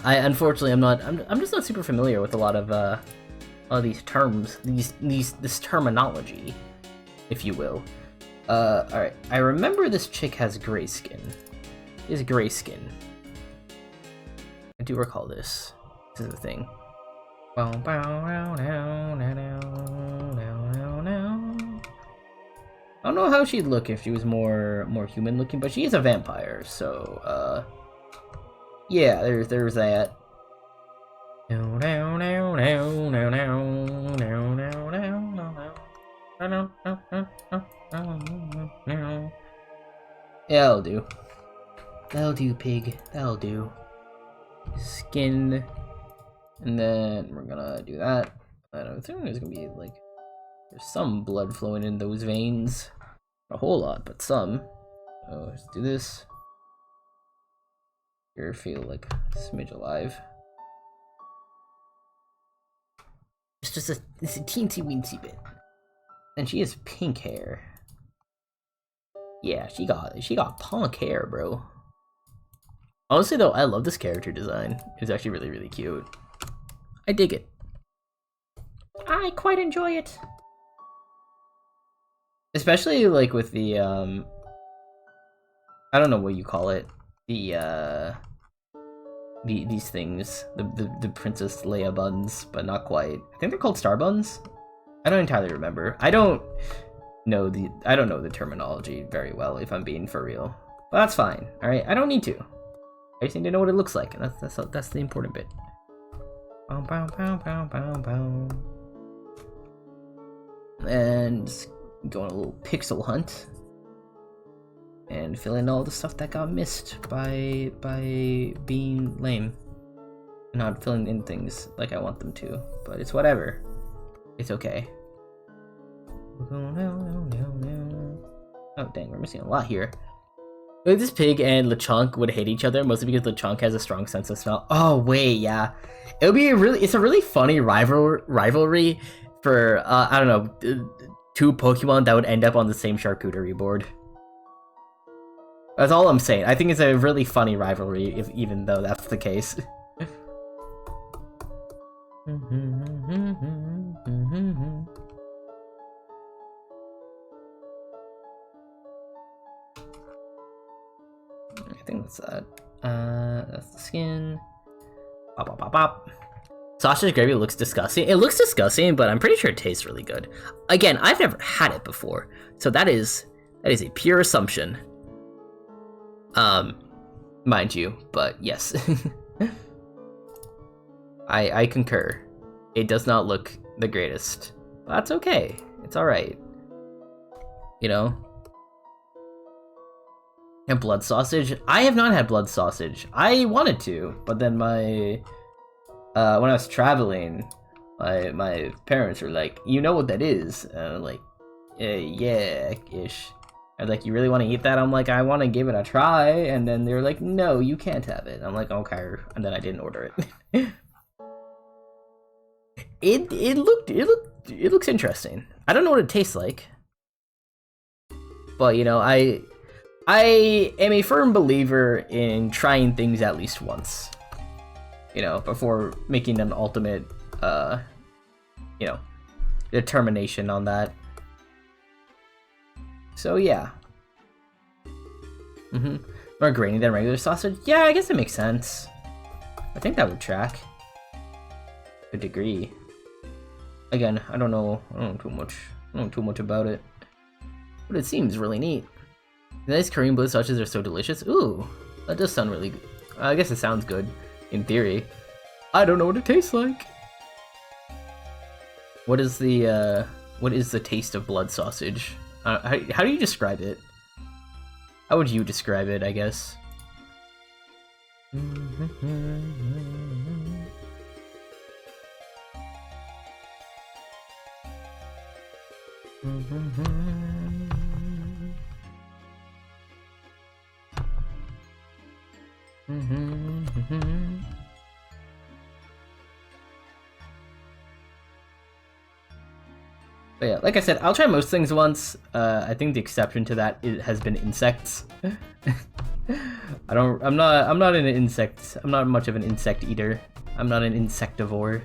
Speaker 1: unfortunately I'm just not super familiar with a lot of these terms, this terminology, if you will. Alright. I remember this chick has gray skin. She has gray skin. I do recall this. This is the thing. I don't know how she'd look if she was more human looking, but she is a vampire, so yeah, there's that. Yeah, that'll do. That'll do, pig. That'll do. Skin. And then we're gonna do that. I don't think there's gonna be like... There's some blood flowing in those veins. Not a whole lot, but some. So let's do this. Here, feel like a smidge alive. It's just a teensy weensy bit. And she has pink hair. Yeah, she got punk hair, bro. Honestly though, I love this character design. It's actually really, really cute. I dig it. I quite enjoy it. Especially like with the I don't know what you call it. These things. The Princess Leia buns, but not quite. I think they're called star buns? I don't entirely remember. I don't know the terminology very well, if I'm being for real. But that's fine. Alright, I don't need to. I just need to know what it looks like, and that's the important bit. And just go on a little pixel hunt and fill in all the stuff that got missed by being lame. Not filling in things like I want them to, but it's whatever. It's okay. Oh dang, we're missing a lot here. Like this pig and Lechonk would hate each other mostly because Lechonk has a strong sense of smell. Oh wait, yeah, it would be it's a really funny rivalry for I don't know, two Pokemon that would end up on the same charcuterie board. That's all I'm saying. I think it's a really funny rivalry, even though that's the case. I think that's that. That's the skin. Pop, pop, pop, pop. Sausage gravy looks disgusting. It looks disgusting, but I'm pretty sure it tastes really good. Again, I've never had it before, so that is a pure assumption. Mind you, but yes. I concur. It does not look the greatest. But that's okay. It's alright. You know? And blood sausage? I have not had blood sausage. I wanted to, but then my when I was traveling, my parents were like, "You know what that is?" And I'm like, yeah-ish. And like, "You really want to eat that?" I'm like, "I want to give it a try." And then they were like, "No, you can't have it." I'm like, "Okay." And then I didn't order it. It looks interesting. I don't know what it tastes like, but you know, I am a firm believer in trying things at least once, you know, before making an ultimate, you know, determination on that. So yeah. More grainy than regular sausage? Yeah, I guess it makes sense. I think that would track to a degree. Again, I don't know too much about it, but it seems really neat. The nice Korean blood sausages are so delicious. Ooh, that does sound really good. I guess it sounds good in theory. I don't know what it tastes like. What is the taste of blood sausage? How do you describe it? How would you describe it, I guess? But yeah, like I said, I'll try most things once. I think the exception to that has been insects. I'm not an insect. I'm not much of an insect eater. I'm not an insectivore.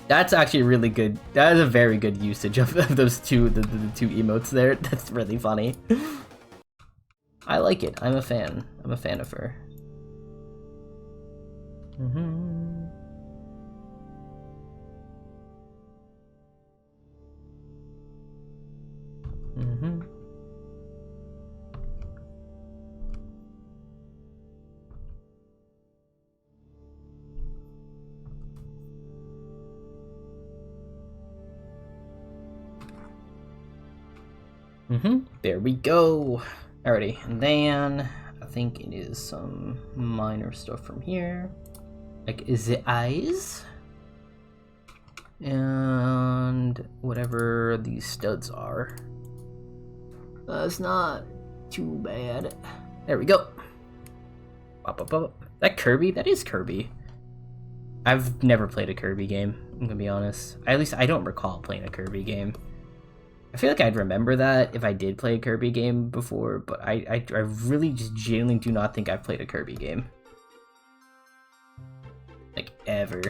Speaker 1: That's actually really good. That is a very good usage of those two, the two emotes there. That's really funny. I like it. I'm a fan. I'm a fan of her. There we go. Alrighty, and then I think it is some minor stuff from here, like the eyes and whatever these studs are. That's not too bad. There we go. That Kirby? That is Kirby. I've never played a Kirby game, I'm gonna be honest. At least I don't recall playing a Kirby game. I feel like I'd remember that if I did play a Kirby game before, but I really just genuinely do not think I've played a Kirby game. Like, ever.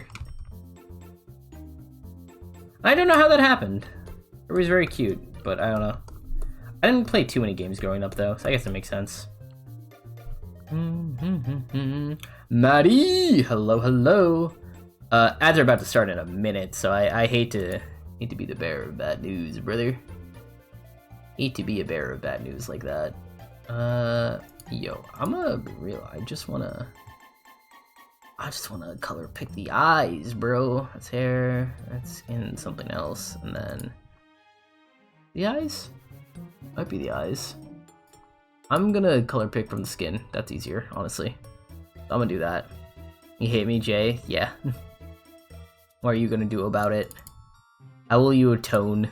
Speaker 1: I don't know how that happened. It was very cute, but I don't know. I didn't play too many games growing up, though, so I guess it makes sense. Maddie! Hello, hello! Ads are about to start in a minute, so I hate to be the bearer of bad news, brother. Hate to be a bearer of bad news like that. Yo, I'm gonna be real. I just wanna I just want to color pick the eyes, bro. That's hair, that's skin, something else, and then the eyes? Might be the eyes. I'm gonna color pick from the skin. That's easier, honestly. I'm gonna do that. You hate me, Jay? Yeah. What are you gonna do about it? How will you atone?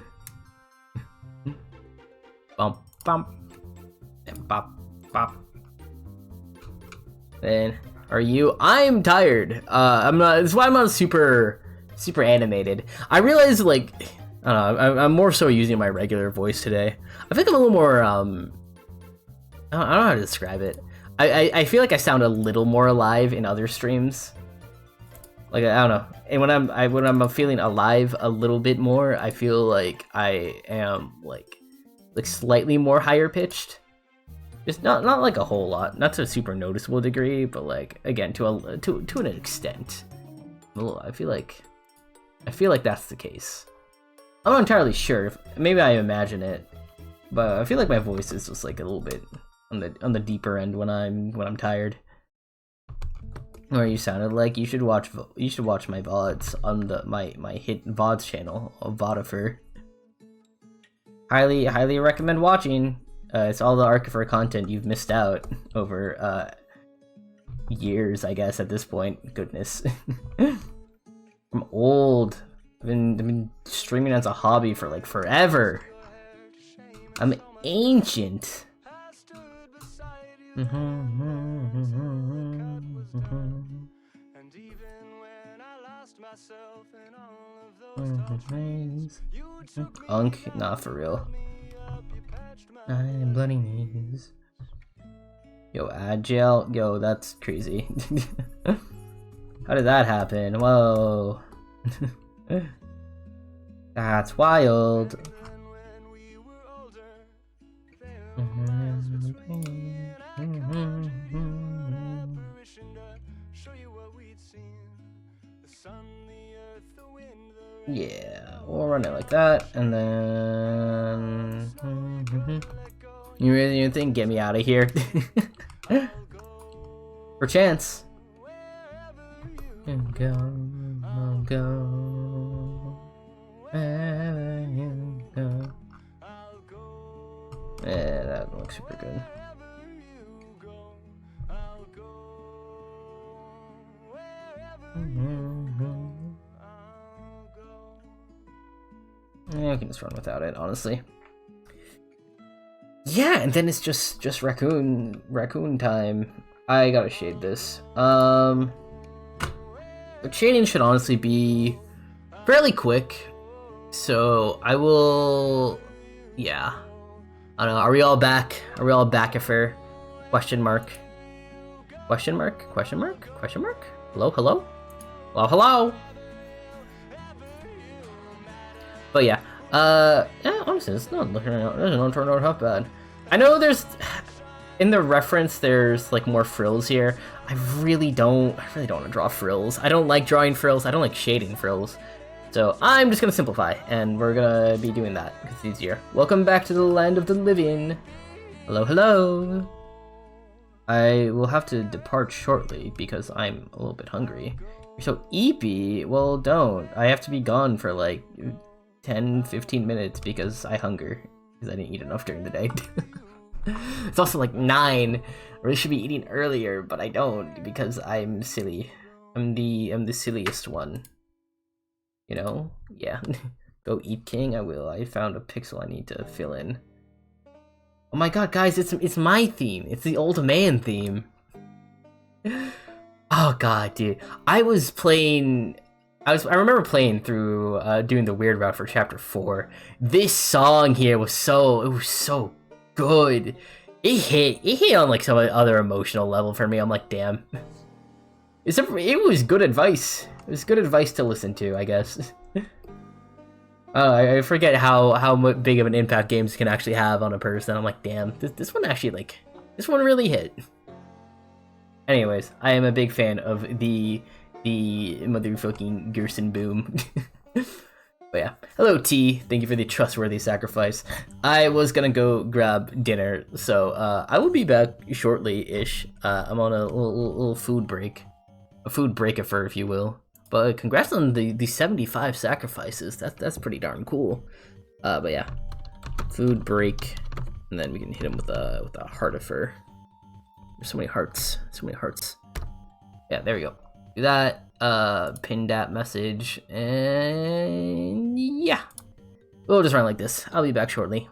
Speaker 1: Bump, bump, and bop, bop. Then, are you? I'm tired. I'm not. That's why I'm not super animated. I realize, like, I don't know. I'm more so using my regular voice today. I think I'm a little more. I don't know how to describe it. I feel like I sound a little more alive in other streams. Like, I don't know. And when I'm feeling alive a little bit more, I feel like I am like slightly more higher pitched. Just not like a whole lot, not to a super noticeable degree, but like again to an extent. I feel like that's the case. I'm not entirely sure. Maybe I imagine it, but I feel like my voice is just like a little bit on the deeper end when I'm tired. Or you sounded like you should watch my VODs on my hit VODs channel of Vodifer. Highly recommend watching. It's all the Archifer content you've missed out over years, I guess, at this point. Goodness. I'm old. I've been streaming as a hobby for like forever. I'm ancient. Unk, nah, for real. I'm bloody knees. Yo, Agile, yo, that's crazy. How did that happen? Whoa. That's wild. Yeah, we'll run it like that, and then you really think get me out of here? For chance. Go. Wherever you go. Yeah, that looks super good. Yeah, I can just run without it, honestly. Yeah, and then it's just raccoon time. I gotta shade this. But shading should honestly be fairly quick. So I will, yeah. I don't know. Are we all back? Are we all back affair? Question mark. Question mark? Question mark? Question mark? Hello? Hello? Hello? Hello? But yeah, yeah, honestly, it doesn't turn out half bad. I know there's, in the reference, there's like more frills here. I really don't want to draw frills. I don't like drawing frills. I don't like shading frills. So I'm just gonna simplify, and we're gonna be doing that because it's easier. Welcome back to the land of the living. Hello, hello. I will have to depart shortly because I'm a little bit hungry. You're so eepy. Well, don't. I have to be gone for like 10-15 minutes because I hunger because I didn't eat enough during the day. It's also like 9. I really should be eating earlier, but I don't because I'm silly. I'm the silliest one. You know? Yeah. Go eat king. I will. I found a pixel I need to fill in. Oh my god, guys, it's my theme. It's the old man theme. Oh god, dude. I remember playing through doing the weird route for chapter 4. This song here was so good. It hit on like some other emotional level for me. I'm like, damn. It was good advice. It was good advice to listen to, I guess. I forget how big of an impact games can actually have on a person. I'm like, damn, this one actually, like, this one really hit. Anyways, I am a big fan of the motherfucking Gerson Boom. But yeah, hello T, thank you for the trustworthy sacrifice. I was gonna go grab dinner, so I will be back shortly-ish. I'm on a little food break. a food breakifer, if you will. But congrats on the 75 sacrifices. That's pretty darn cool. But yeah, food break, and then we can hit him with a heartifer. There's so many hearts. So many hearts. Yeah, there we go. Do that. Pin that message, and yeah, we'll just run like this. I'll be back shortly.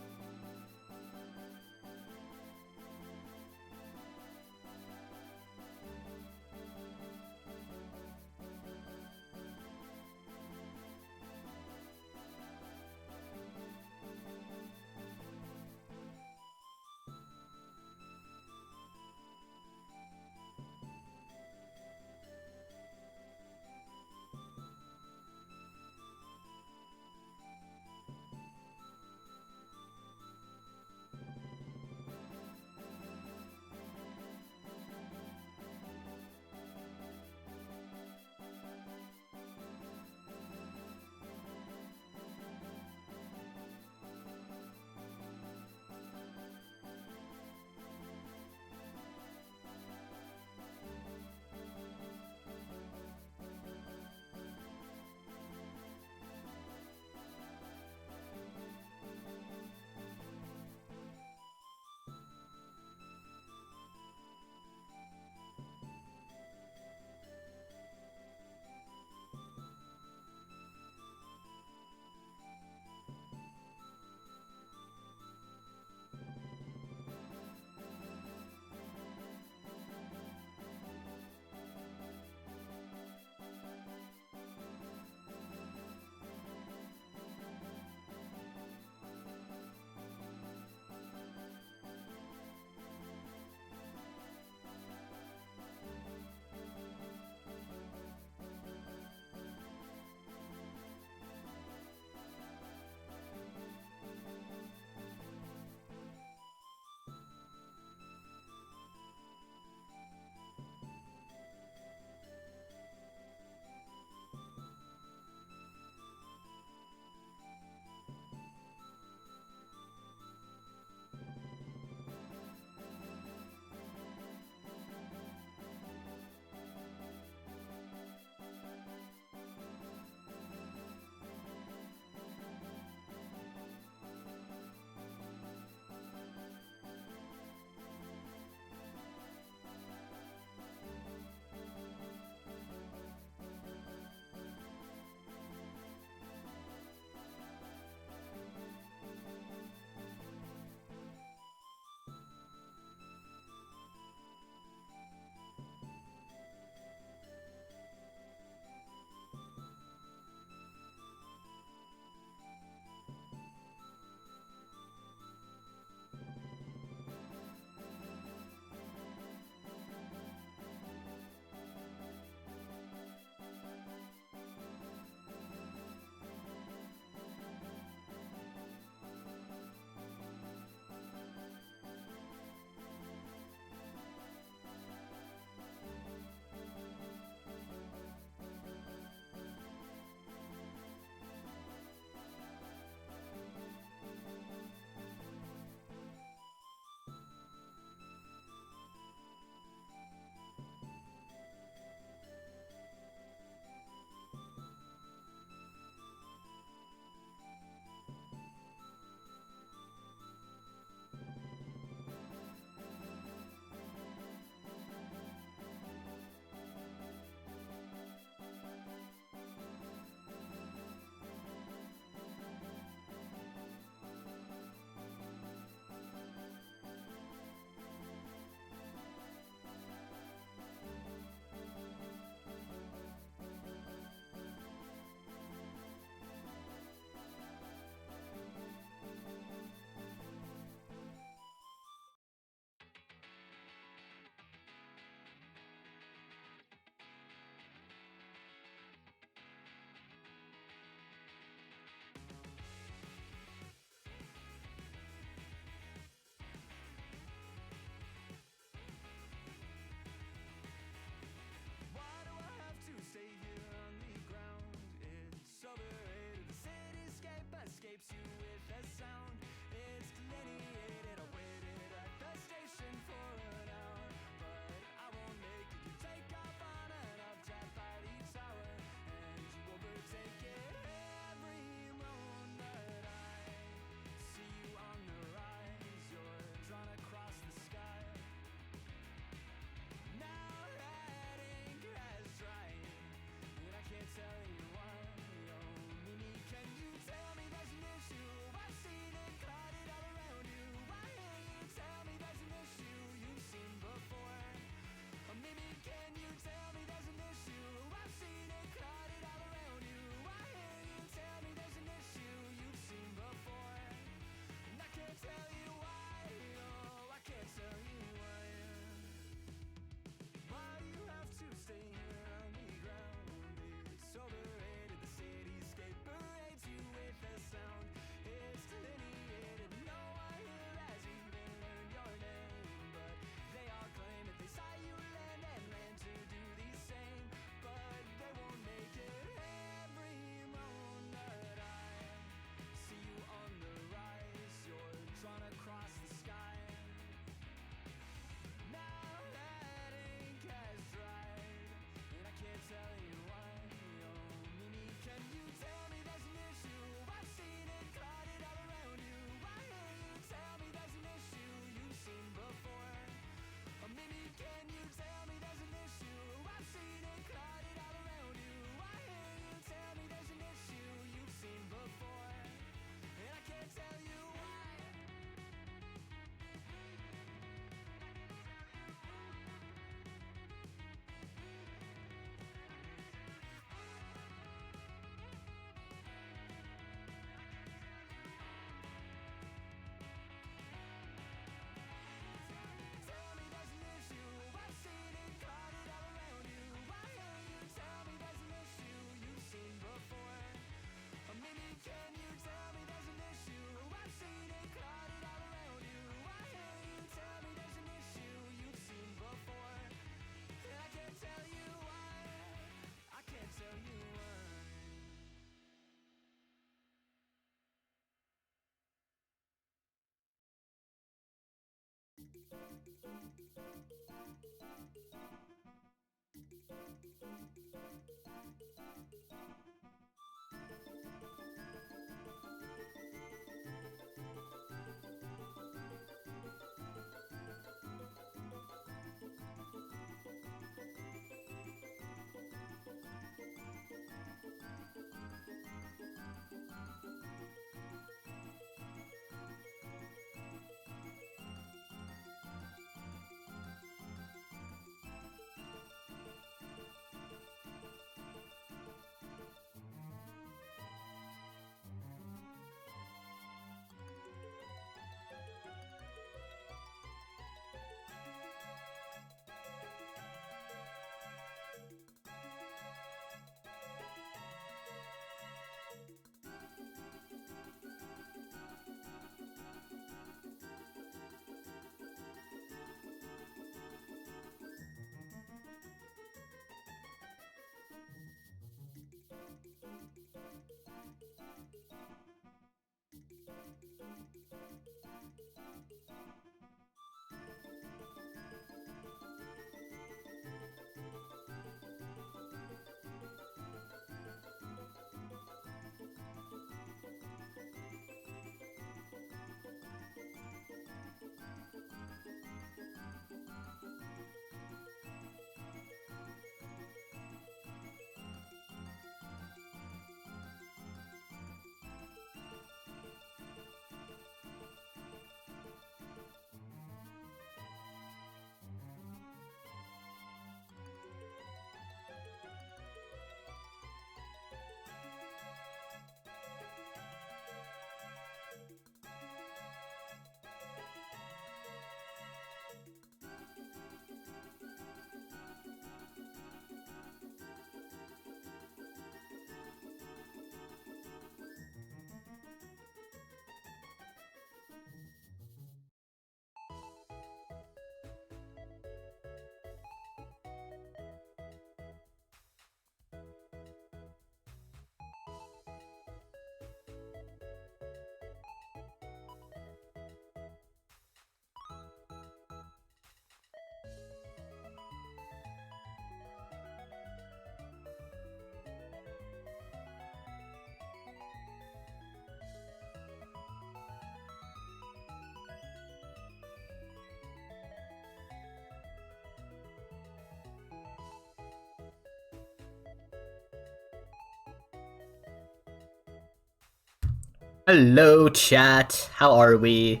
Speaker 1: Hello, chat. How are we?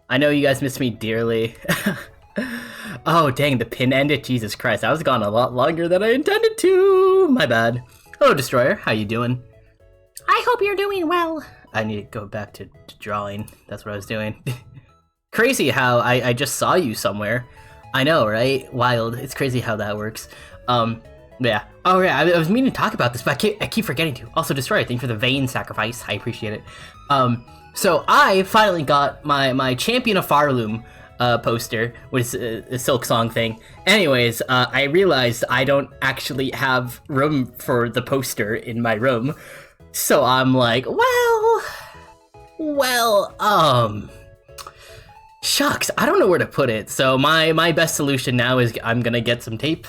Speaker 1: I know you guys miss me dearly. Oh, dang, the pin ended? Jesus Christ, I was gone a lot longer than I intended to. My bad. Hello, Destroyer. How you doing? I hope you're doing well. I need to go back to drawing. That's what I was doing. Crazy how I just saw you somewhere. I know, right? Wild. It's crazy how that works. Yeah. Oh, yeah, I was meaning to talk about this, but I keep forgetting to. Also, Destroyer, thank you for the vein sacrifice. I appreciate it. So I finally got my Champion of Farloom poster, which is a Silk Song thing. Anyways, I realized I don't actually have room for the poster in my room. So I'm like, shucks, I don't know where to put it. So my best solution now is I'm gonna get some tape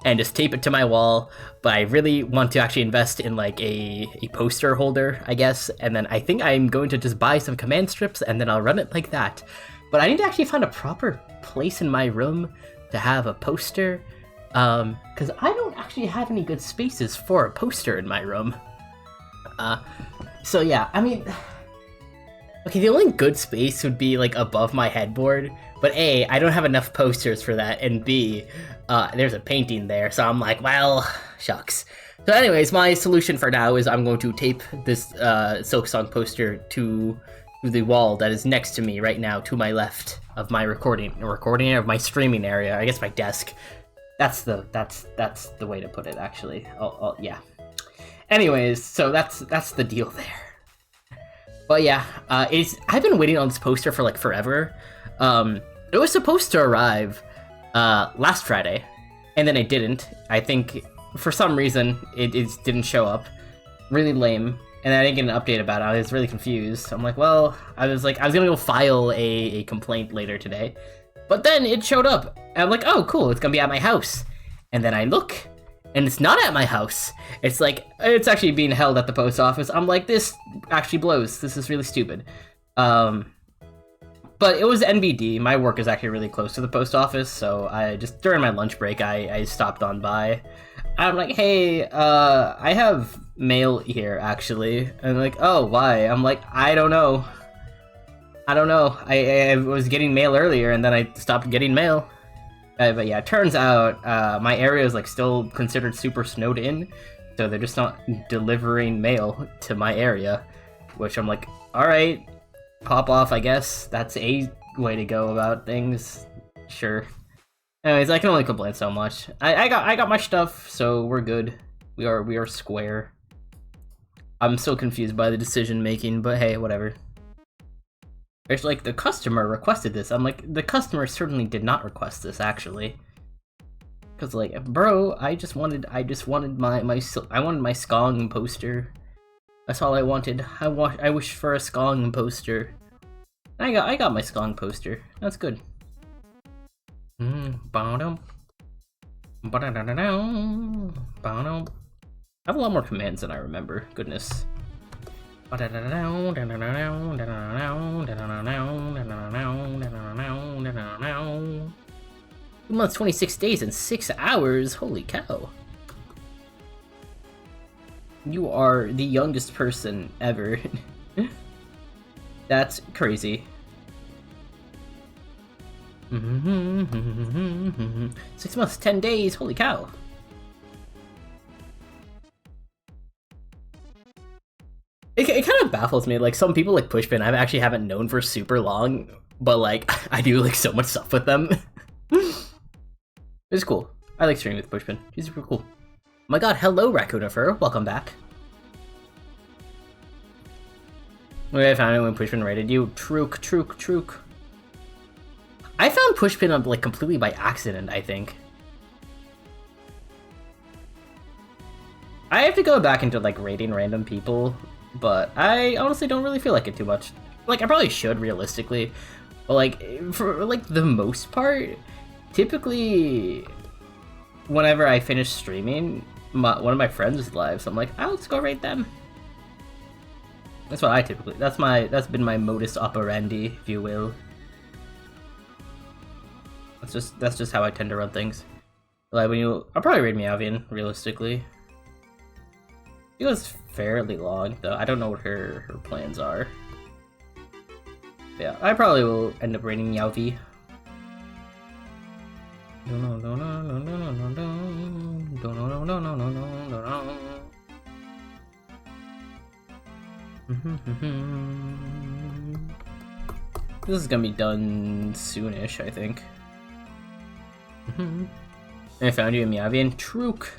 Speaker 1: and just tape it to my wall, but I really want to actually invest in like a poster holder, I guess, and then I think I'm going to just buy some command strips and then I'll run it like that. But I need to actually find a proper place in my room to have a poster, because I don't actually have any good spaces for a poster in my room. So yeah, I mean, okay, the only good space would be like above my headboard, but A, I don't have enough posters for that, and B, there's a painting there, so I'm like, well, shucks. So anyways, my solution for now is I'm going to tape this Silk Song poster to the wall that is next to me right now, to my left of my recording area, of my streaming area, I guess my desk. That's the way to put it, actually. Yeah. Anyways, so that's the deal there. But yeah, I've been waiting on this poster for like forever. It was supposed to arrive last Friday, and then it didn't. I think for some reason it didn't show up. Really lame. And I didn't get an update about it. I was really confused. I'm like, well, I was gonna go file a complaint later today, But then it showed up, and I'm like, oh, cool, it's gonna be at my house. And then I look, and it's not at my house. It's like, it's actually being held at the post office. I'm like, this actually blows. This is really stupid. But it was NBD. My work is actually really close to the post office, so I just, during my lunch break, I stopped on by. I'm like, hey, I have mail here, actually. And they're like, oh, why? I'm like, I don't know. I was getting mail earlier, and then I stopped getting mail. But yeah, it turns out my area is like still considered super snowed in, so they're just not delivering mail to my area. Which I'm like, alright, pop off, I guess. That's a way to go about things. Sure. Anyways, I can only complain so much. I got my stuff, so we're good. We are square. I'm still confused by the decision making, but hey, whatever. It's like, the customer requested this. I'm like, the customer certainly did not request this, actually. Cause like, bro, I wanted my Skong poster. That's all I wanted. I wished for a Skong poster. I got my Skong poster. That's good. I have a lot more commands than I remember. Goodness. 2 months, 26 days, and 6 hours. Holy cow. You are the youngest person ever. That's crazy. 6 months, 10 days. Holy cow. It kind of baffles me, like, some people like Pushpin I actually haven't known for super long, but like, I do like so much stuff with them. It's cool. I like streaming with Pushpin. She's super cool. Oh my god, hello Raccoonifer, welcome back. Wait, I found it when Pushpin raided you. Trook. I found Pushpin up like completely by accident, I think. I have to go back into like raiding random people, but I honestly don't really feel like it too much. Like, I probably should, realistically, but like, for like the most part, typically, whenever I finish streaming, one of my friends is live, so I'm like, oh, let's go raid them. That's what I typically, that's been my modus operandi, if you will. That's just how I tend to run things. Like, I'll probably raid Meowian, realistically. It was fairly long, though. I don't know what her plans are. Yeah, I probably will end up raiding Meowvi. This is gonna be done soonish, I think. I found you in Meowian. Trook.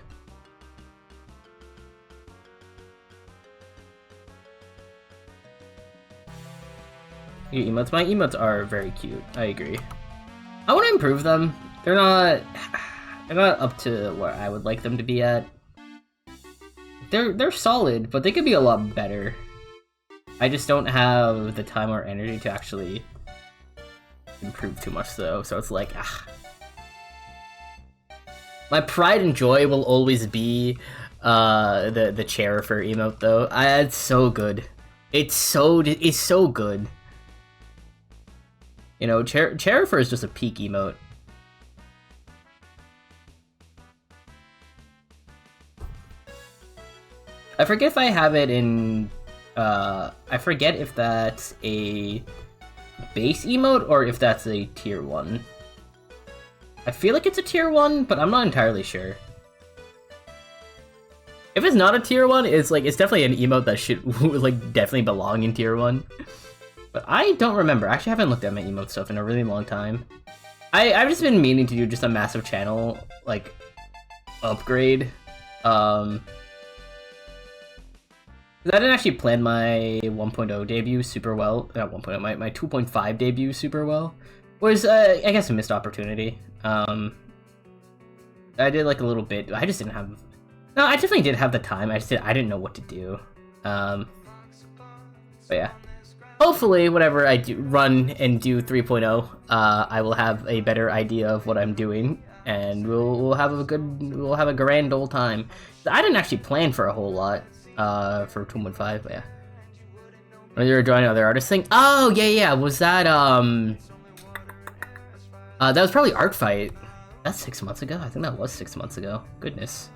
Speaker 1: Your emotes. My emotes are very cute. I agree. I want to improve them. They're not up to where I would like them to be at. They're solid, but they could be a lot better. I just don't have the time or energy to actually improve too much, though. So it's like, my pride and joy will always be the Cherifer emote, though. It's so good. It's so good. You know, Cherifer is just a peak emote. I forget if I have it in... I forget if that's a base emote or if that's a tier 1. I feel like it's a tier 1, but I'm not entirely sure. If it's not a tier 1, it's definitely an emote that should like definitely belong in tier 1. But I don't remember. I actually haven't looked at my emote stuff in a really long time. I've just been meaning to do just a massive channel like upgrade. I didn't actually plan my 1.0 debut super well. Not 1.0, my 2.5 debut super well. Was I guess a missed opportunity. I did like a little bit. I just didn't have. No, I definitely did have the time. I didn't know what to do. But yeah. hopefully, whenever I do run and do 3.0, I will have a better idea of what I'm doing, and we'll have a grand old time. I didn't actually plan for a whole lot for 2.15, but yeah. When you were joining other artists thing. Oh yeah. Was that that was probably Art Fight. That's 6 months ago. I think that was 6 months ago. Goodness.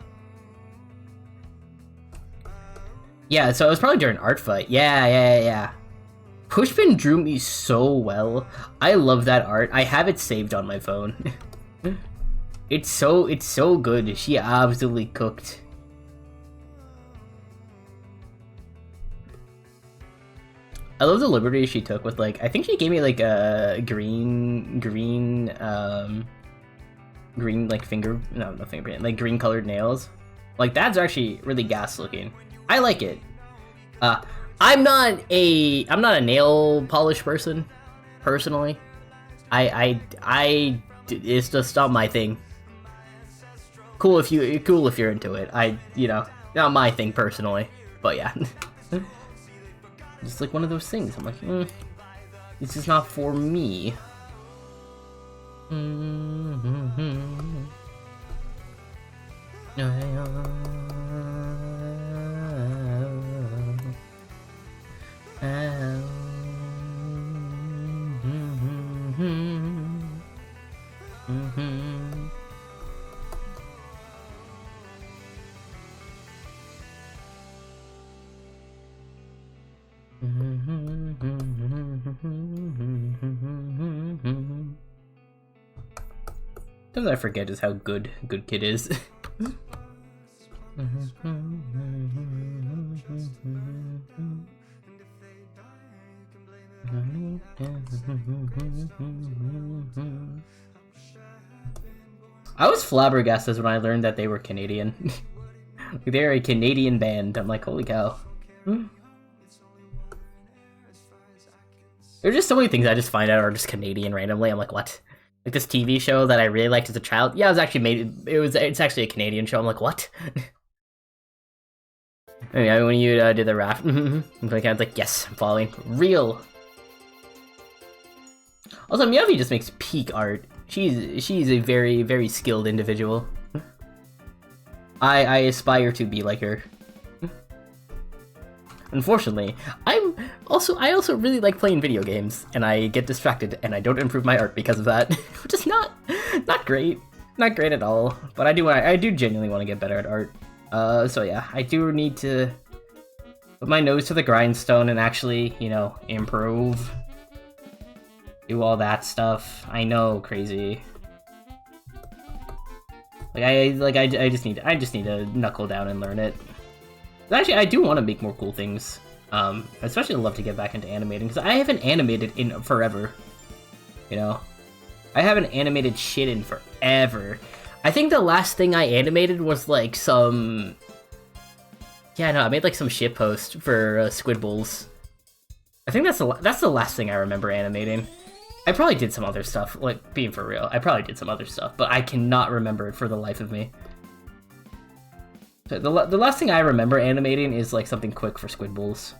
Speaker 1: Yeah, so it was probably during Art Fight. Yeah. Pushpin drew me so well. I love that art. I have it saved on my phone. It's so good. She absolutely cooked. I love the liberty she took with, like, I think she gave me like a green like fingerprint, like green colored nails. Like, that's actually really gas looking. I like it. I'm not a nail polish person, personally. It's just not my thing. Cool if you're into it. Not my thing personally, but yeah. It's like one of those things. I'm like, this is not for me. Sometimes I forget just how good Kid is. I was flabbergasted when I learned that they were Canadian. They're a Canadian band. I'm like, holy cow. There's just so many things I just find out are just Canadian randomly. I'm like, what? Like this TV show that I really liked as a child. Yeah, it was actually it's actually a Canadian show. I'm like, what? Yeah, when you did the raft, I'm like, yes, I'm following. Real. Also, Miyavi just makes peak art. She's a very, very skilled individual. I aspire to be like her. Unfortunately, I also really like playing video games, and I get distracted, and I don't improve my art because of that, which is not great, not great at all. But I do genuinely want to get better at art. So yeah, I do need to put my nose to the grindstone and actually, improve, do all that stuff. I know, crazy. I just need to knuckle down and learn it. Actually, I do want to make more cool things. Especially I'd love to get back into animating, because I haven't animated in forever. I haven't animated shit in forever. I think the last thing I animated was like some... Yeah, no, I made like some shitpost for Squidballs. I think that's the last thing I remember animating. I probably did some other stuff, like, being for real. I probably did some other stuff, but I cannot remember it for the life of me. So the last thing I remember animating is like something quick for Squidballs.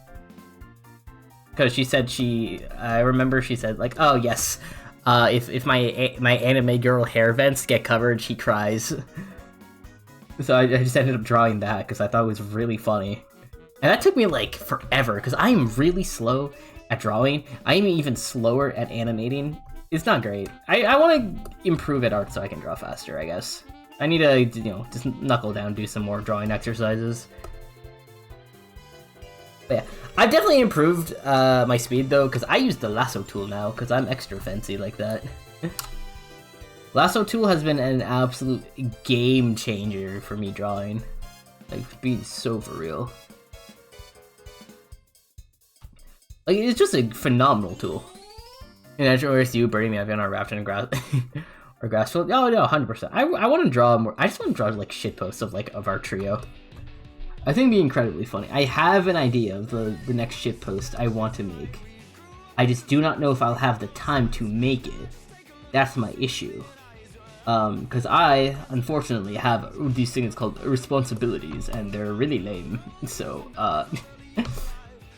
Speaker 1: Because I remember she said like, oh yes, if my anime girl hair vents get covered, she cries. So I just ended up drawing that because I thought it was really funny. And that took me like forever because I am really slow at drawing. I am even slower at animating. It's not great. I want to improve at art so I can draw faster, I guess. I need to, just knuckle down, do some more drawing exercises. But yeah, I've definitely improved my speed though, because I use the lasso tool now, because I'm extra fancy like that. Lasso tool has been an absolute game changer for me drawing. Like, being so for real. Like, it's just a phenomenal tool. And as always, you, Birdie, me, I've been on Raft and Grass. Or Grassfield? Oh no, 100%. I want to draw more. I just want to draw like shitposts of our trio. I think it'd be incredibly funny. I have an idea of the next shitpost I want to make. I just do not know if I'll have the time to make it. That's my issue. Because I, unfortunately, have these things called responsibilities, and they're really lame. So,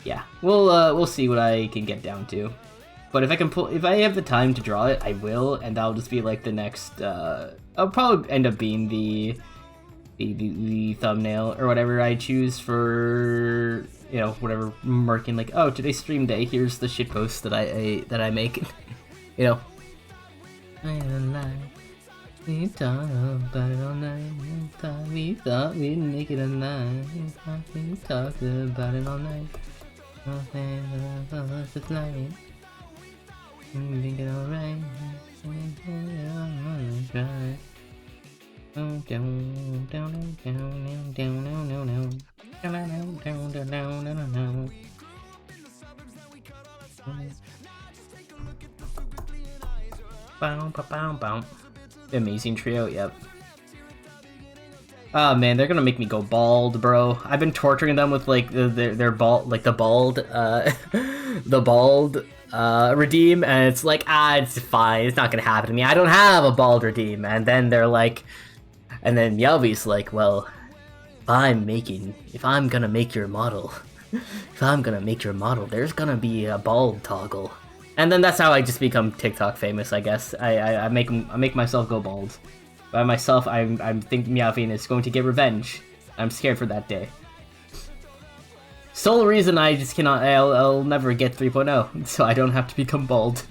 Speaker 1: yeah. we'll see what I can get down to. But if I have the time to draw it, I will, and that'll just be like the next. I'll probably end up being the thumbnail or whatever I choose for, you know, whatever marking, like, oh, today's stream day, here's the shitpost that I make. You know. We talked about it all night. We thought we'd make it a night. We talked about it all night. It's night. We think it alright. Amazing trio, yep. Oh man, they're gonna make me go bald, bro. I've been torturing them with like their bald, like the bald redeem, and it's like, it's fine, it's not gonna happen to me. I don't have a bald redeem. And then they're like, and then Yelby's like, well, if I'm gonna make your model, there's gonna be a bald toggle. And then that's how I just become TikTok famous, I guess. I make myself go bald. By myself, I'm thinking Meowfien is going to get revenge. I'm scared for that day. Sole reason I just cannot, I'll never get 3.0, so I don't have to become bald.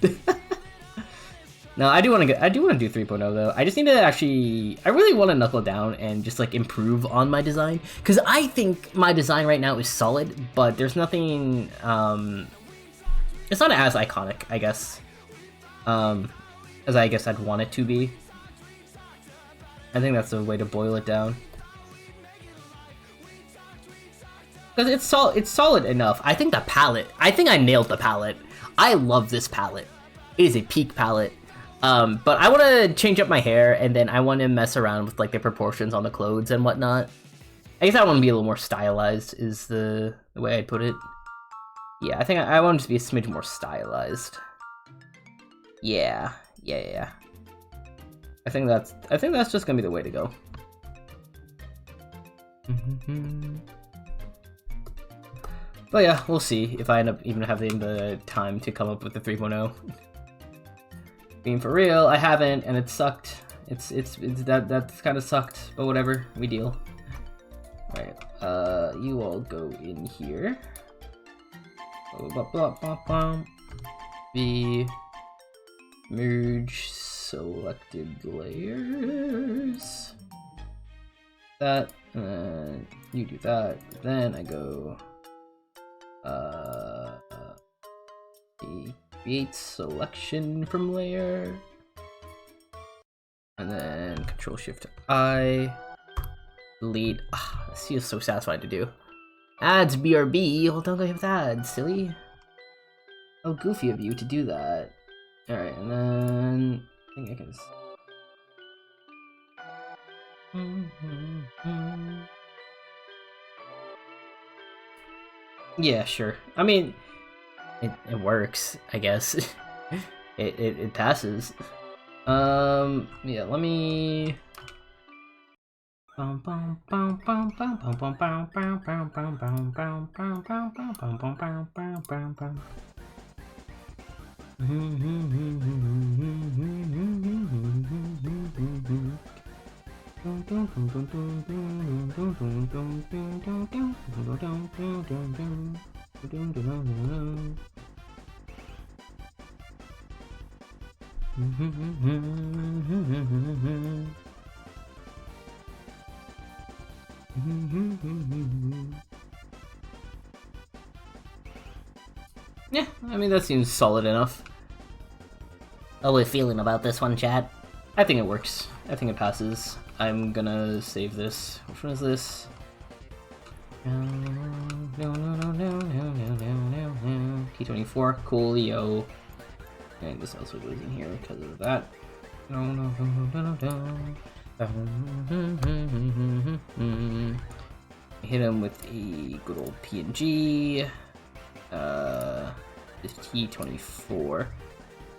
Speaker 1: No, I do want to do 3.0 though. I just need to actually, I really want to knuckle down and just like improve on my design, because I think my design right now is solid, but there's nothing, it's not as iconic, I guess, as I guess I'd want it to be. I think that's the way to boil it down. Because it's solid enough. I think I nailed the palette. I love this palette. It is a peak palette. But I want to change up my hair, and then I want to mess around with like the proportions on the clothes and whatnot. I guess I want to be a little more stylized is the way I'd put it. Yeah, I think I want to just be a smidge more stylized. Yeah. I think that's just gonna be the way to go. But yeah, we'll see if I end up even having the time to come up with the 3.0. Being for real, I haven't, and it sucked. That's kind of sucked, but whatever, we deal. Right, you all go in here. The merge selected layers. That, and then you do that. Then I go create selection from layer, and then Control Shift I, delete. This feels so satisfying to do. Ads BRB. Well, don't go with ads, silly. How goofy of you to do that. Alright, and then I think I can. Yeah, sure. I mean, it works, I guess. it passes. Yeah, let me. Yeah, I mean, that seems solid enough. How are we feeling about this one, chat? I think it works. I think it passes. I'm gonna save this. Which one is this? P24, coolio. And this also goes in here because of that. Hit him with a good old PNG. This T24.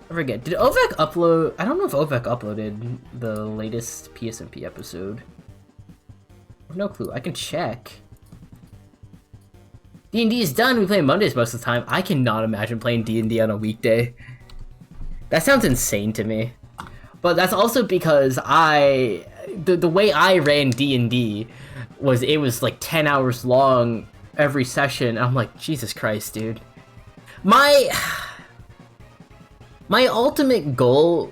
Speaker 1: I forget. Did Ovek upload? I don't know if Ovek uploaded the latest PSMP episode. I have no clue. I can check. D&D is done. We play Mondays most of the time. I cannot imagine playing D&D on a weekday. That sounds insane to me. But that's also because the way I ran D&D was it was like 10 hours long every session. I'm like, Jesus Christ, dude. My ultimate goal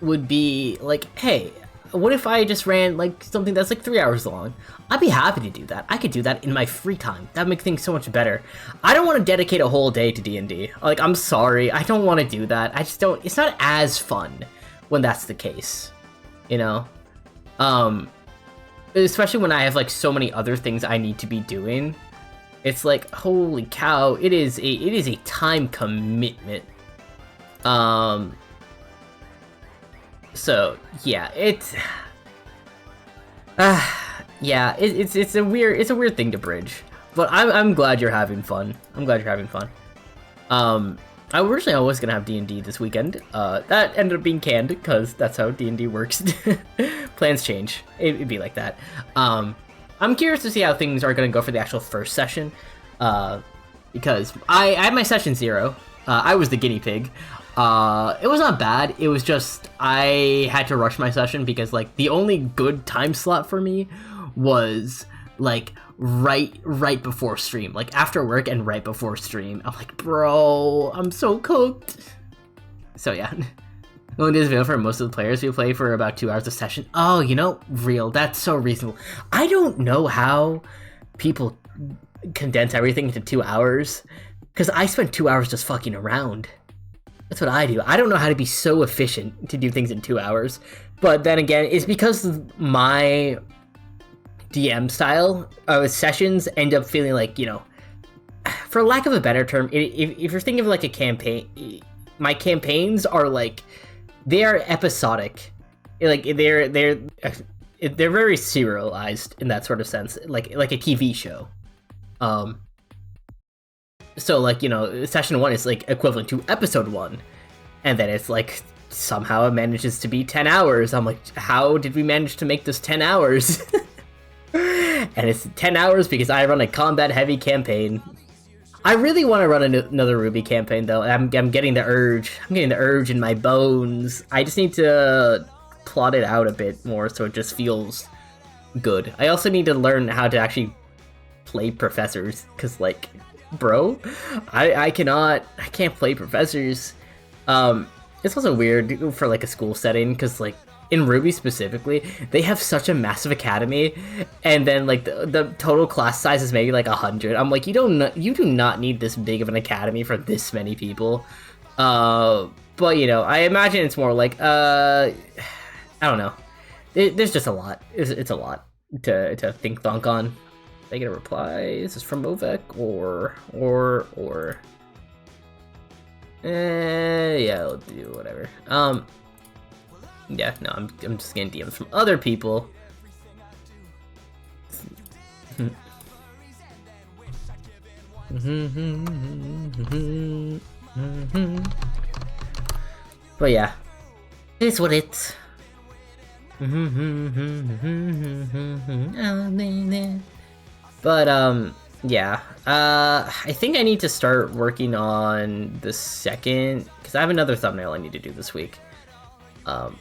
Speaker 1: would be like, hey, what if I just ran like something that's like 3 hours long? I'd be happy to do that. I could do that in my free time. That'd make things so much better. I don't want to dedicate a whole day to D&D. Like, I'm sorry, I don't want to do that. I just don't. It's not as fun when that's the case, you know. Especially when I have like so many other things I need to be doing. It's like, holy cow, it is a time commitment. So yeah, it's it's a weird thing to bridge, but I'm glad you're having fun. I'm glad you're having fun. I originally was gonna have D&D this weekend. That ended up being canned because that's how D&D works. Plans change. It'd be like that. I'm curious to see how things are gonna go for the actual first session, because I had my session 0. I was the guinea pig. It was not bad. It was just I had to rush my session because like the only good time slot for me was like right before stream, like after work and right before stream. I'm like, bro, I'm so cooked. So yeah. Only days available for most of the players. We play for about 2 hours a session. Oh, you know, real. That's so reasonable. I don't know how people condense everything into 2 hours, because I spent 2 hours just fucking around. That's what I do. I don't know how to be so efficient to do things in 2 hours. But then again, it's because my DM style sessions end up feeling like, you know, for lack of a better term, if you're thinking of like a campaign, my campaigns are like, they are episodic. Like they're very serialized in that sort of sense, like a TV show. So like, you know, session 1 is like equivalent to episode 1, and then it's like somehow it manages to be 10 hours. I'm like, how did we manage to make this 10 hours? And it's 10 hours because I run a combat heavy campaign. I really want to run another Ruby campaign though. I'm getting the urge. I'm getting the urge in my bones. I just need to plot it out a bit more so it just feels good. I also need to learn how to actually play professors, because like, bro, I can't play professors. It's also weird for like a school setting, because like in Ruby specifically, they have such a massive academy, and then like the total class size is maybe like 100. I'm like, you do not need this big of an academy for this many people. But you know, I imagine it's more like I don't know. There's just a lot. It's a lot to think thunk on. Did I get a reply? Is this from Movek or yeah, I'll do whatever. Yeah, no, I'm just getting DMs from other people. But yeah, it's what it's. But yeah, I think I need to start working on the second, because I have another thumbnail I need to do this week.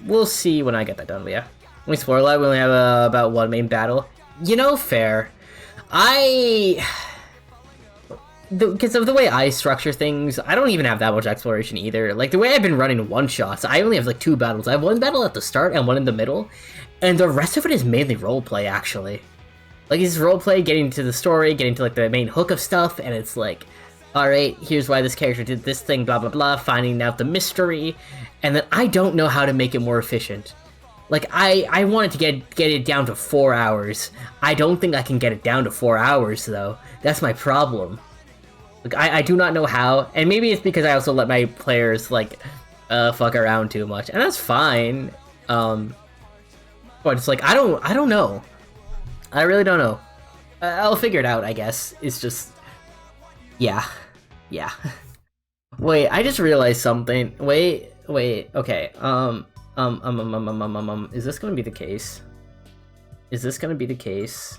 Speaker 1: We'll see when I get that done, but yeah. When we spoil that, we only have about one main battle. You know, fair. Because of the way I structure things, I don't even have that much exploration either. Like, the way I've been running one-shots, I only have like 2 battles. I have 1 battle at the start and 1 in the middle, and the rest of it is mainly roleplay, actually. Like, it's roleplay, getting to the story, getting to like the main hook of stuff, and it's like, alright, here's why this character did this thing, blah blah blah, finding out the mystery, and then I don't know how to make it more efficient. Like, I wanted to get it down to 4 hours. I don't think I can get it down to 4 hours, though. That's my problem. Like, I do not know how, and maybe it's because I also let my players, like, fuck around too much, and that's fine. But it's like, I don't know. I really don't know. I'll figure it out, I guess. It's just, yeah. Wait, I just realized something. Wait, okay. Is this gonna be the case? Is this gonna be the case?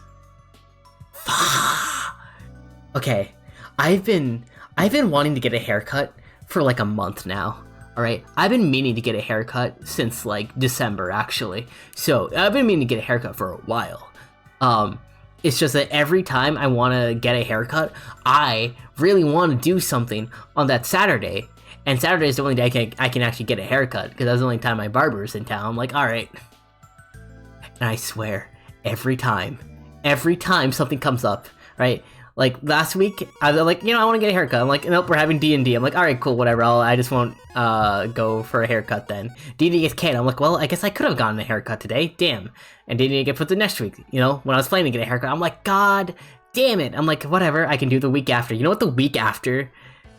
Speaker 1: Okay. I've been wanting to get a haircut for like a month now. All right, I've been meaning to get a haircut since like December actually. So I've been meaning to get a haircut for a while. It's just that every time I want to get a haircut, I really want to do something on that Saturday. And Saturday is the only day I can actually get a haircut because that's the only time my barber's in town. I'm like, all right. And I swear, every time something comes up, right? Like last week, I was like, I want to get a haircut. I'm like, nope, we're having D&D. I'm like, all right, cool, whatever. I just won't go for a haircut then. D&D gets canned. I'm like, well, I guess I could have gotten a haircut today. Damn. And D&D get put to next week. When I was planning to get a haircut, I'm like, God damn it. I'm like, whatever. I can do the week after. You know what the week after?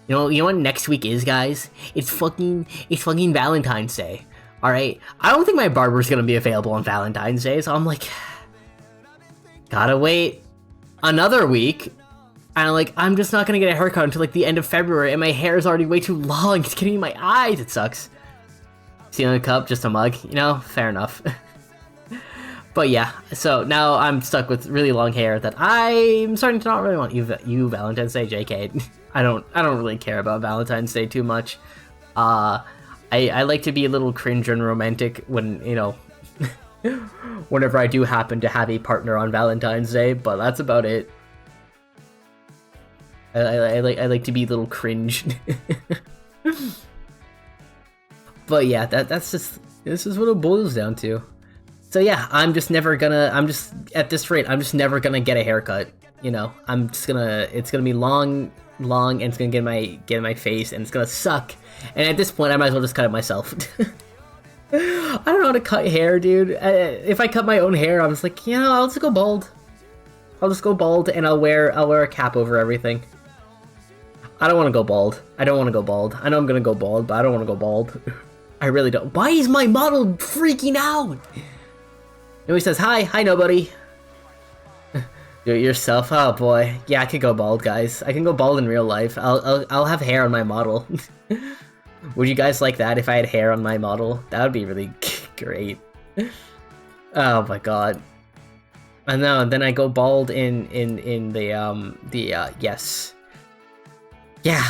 Speaker 1: You know what next week is, guys? It's fucking Valentine's Day. All right. I don't think my barber's gonna be available on Valentine's Day, so I'm like, gotta wait another week. And I'm just not gonna get a haircut until like the end of February, and my hair is already way too long. It's getting in my eyes. It sucks. Stealing a cup, just a mug. Fair enough. But yeah, so now I'm stuck with really long hair that I'm starting to not really want. You Valentine's Day, JK. I don't really care about Valentine's Day too much. I like to be a little cringe and romantic when whenever I do happen to have a partner on Valentine's Day, but that's about it. I like to be a little cringe. But yeah, this is what it boils down to. So yeah, at this rate, I'm just never gonna get a haircut. It's gonna be long, and it's gonna get in my face, and it's gonna suck. And at this point, I might as well just cut it myself. I don't know how to cut hair, dude. If I cut my own hair, I'm just like, I'll just go bald. I'll just go bald, and I'll wear a cap over everything. I don't want to go bald. I know I'm gonna go bald, but I don't want to go bald. I really don't. Why is my model freaking out? Nobody says, hi nobody. Do it yourself. Oh boy. Yeah, I could go bald, guys. I can go bald in real life. I'll have hair on my model. Would you guys like that if I had hair on my model? That would be really great. Oh my god. I know, and then I go bald in the yes. Yeah.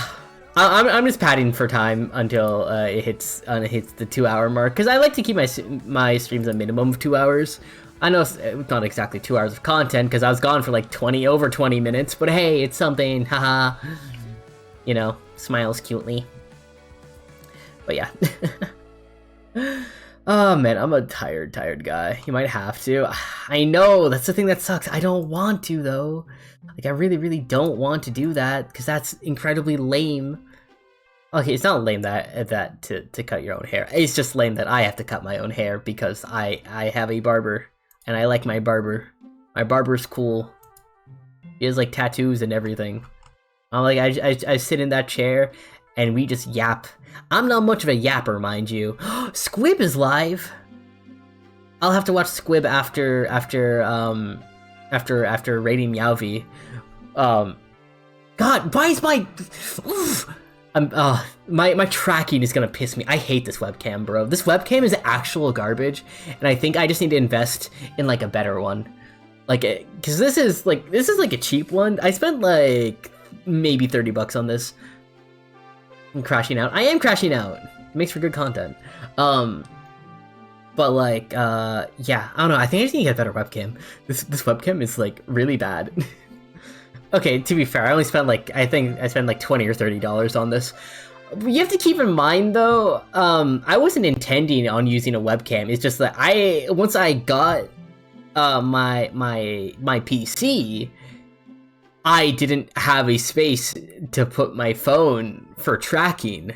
Speaker 1: I'm just padding for time until it hits the 2-hour mark, because I like to keep my streams a minimum of 2 hours. I know it's not exactly 2 hours of content because I was gone for like over 20 minutes, but hey, it's something, haha. Smiles cutely. But yeah. Oh man, I'm a tired guy. You might have to. I know, that's the thing that sucks. I don't want to though. I really don't want to do that because that's incredibly lame. Okay, it's not lame that to cut your own hair. It's just lame that I have to cut my own hair because I have a barber and I like my barber. My barber's cool. He has like tattoos and everything. I sit in that chair and we just yap. I'm not much of a yapper, mind you. Squib is live. I'll have to watch Squib after rating Meowvie. God, why is my my tracking is gonna piss me. I hate this webcam, bro. This webcam is actual garbage, and I think I just need to invest in like a better one. Cause this is like a cheap one. I spent like maybe $30 on this. I'm crashing out. I am crashing out. It makes for good content. But yeah, I don't know. I think I just need to get a better webcam. This webcam is like really bad. Okay, to be fair, I spent like $20 or $30 on this. You have to keep in mind though, I wasn't intending on using a webcam. It's just that once I got my PC, I didn't have a space to put my phone for tracking.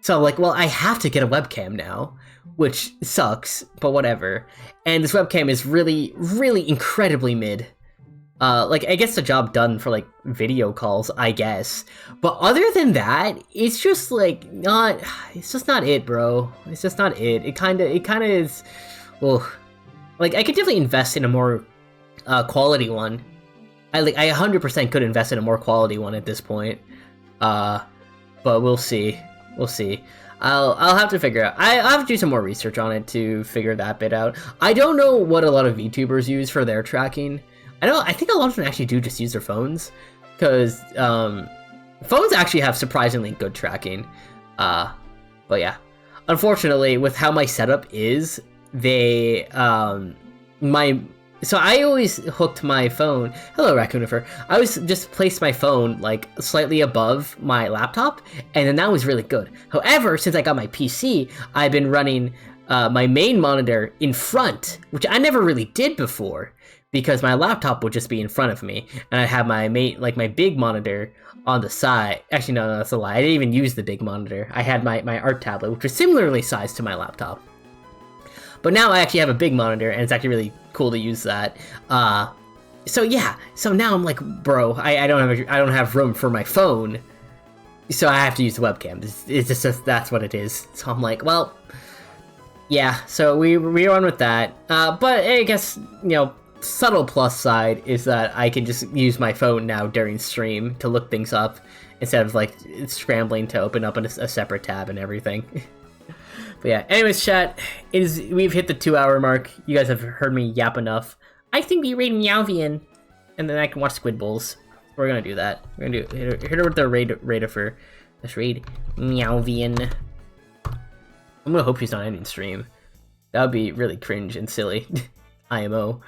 Speaker 1: So I'm like, well, I have to get a webcam now, which sucks, but whatever. And this webcam is really, really incredibly mid. I gets the job done for like video calls, I guess. But other than that, it's just like it's just not it, bro. It's just not it. It kind of is. Well, like I could definitely invest in a more quality one. I 100% could invest in a more quality one at this point. But we'll see. We'll see. I'll have to figure out. I'll have to do some more research on it to figure that bit out. I don't know what a lot of VTubers use for their tracking. I think a lot of them actually do just use their phones, because Phones actually have surprisingly good tracking. But yeah. Unfortunately, with how my setup is, they, so I always hooked my phone. Hello, Raccoonifer. I always just placed my phone like slightly above my laptop, and then that was really good. However, since I got my PC, I've been running my main monitor in front, which I never really did before, because my laptop would just be in front of me, and I have my my big monitor on the side. Actually, no, that's a lie. I didn't even use the big monitor. I had my art tablet, which was similarly sized to my laptop. But now I actually have a big monitor, and it's actually really cool to use that. So yeah, so now I'm like, bro, I don't have room for my phone, so I have to use the webcam. It's just that's what it is. So I'm like, well, yeah. So we run with that. But I guess, you know, subtle plus side is that I can just use my phone now during stream to look things up instead of like scrambling to open up a separate tab and everything. But yeah, anyways, chat, we've hit the 2-hour mark. You guys have heard me yap enough. I think we raid Meowvian, and then I can watch Squid Bowls. We're gonna do that. We're gonna hit her with the raid for. Let's raid Meowvian. I'm gonna hope she's not ending stream. That would be really cringe and silly. IMO.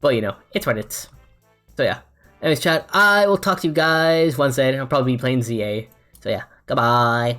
Speaker 1: But you know, it's what it's. So yeah. Anyways, chat, I will talk to you guys Wednesday. I'll probably be playing ZA. So yeah, goodbye.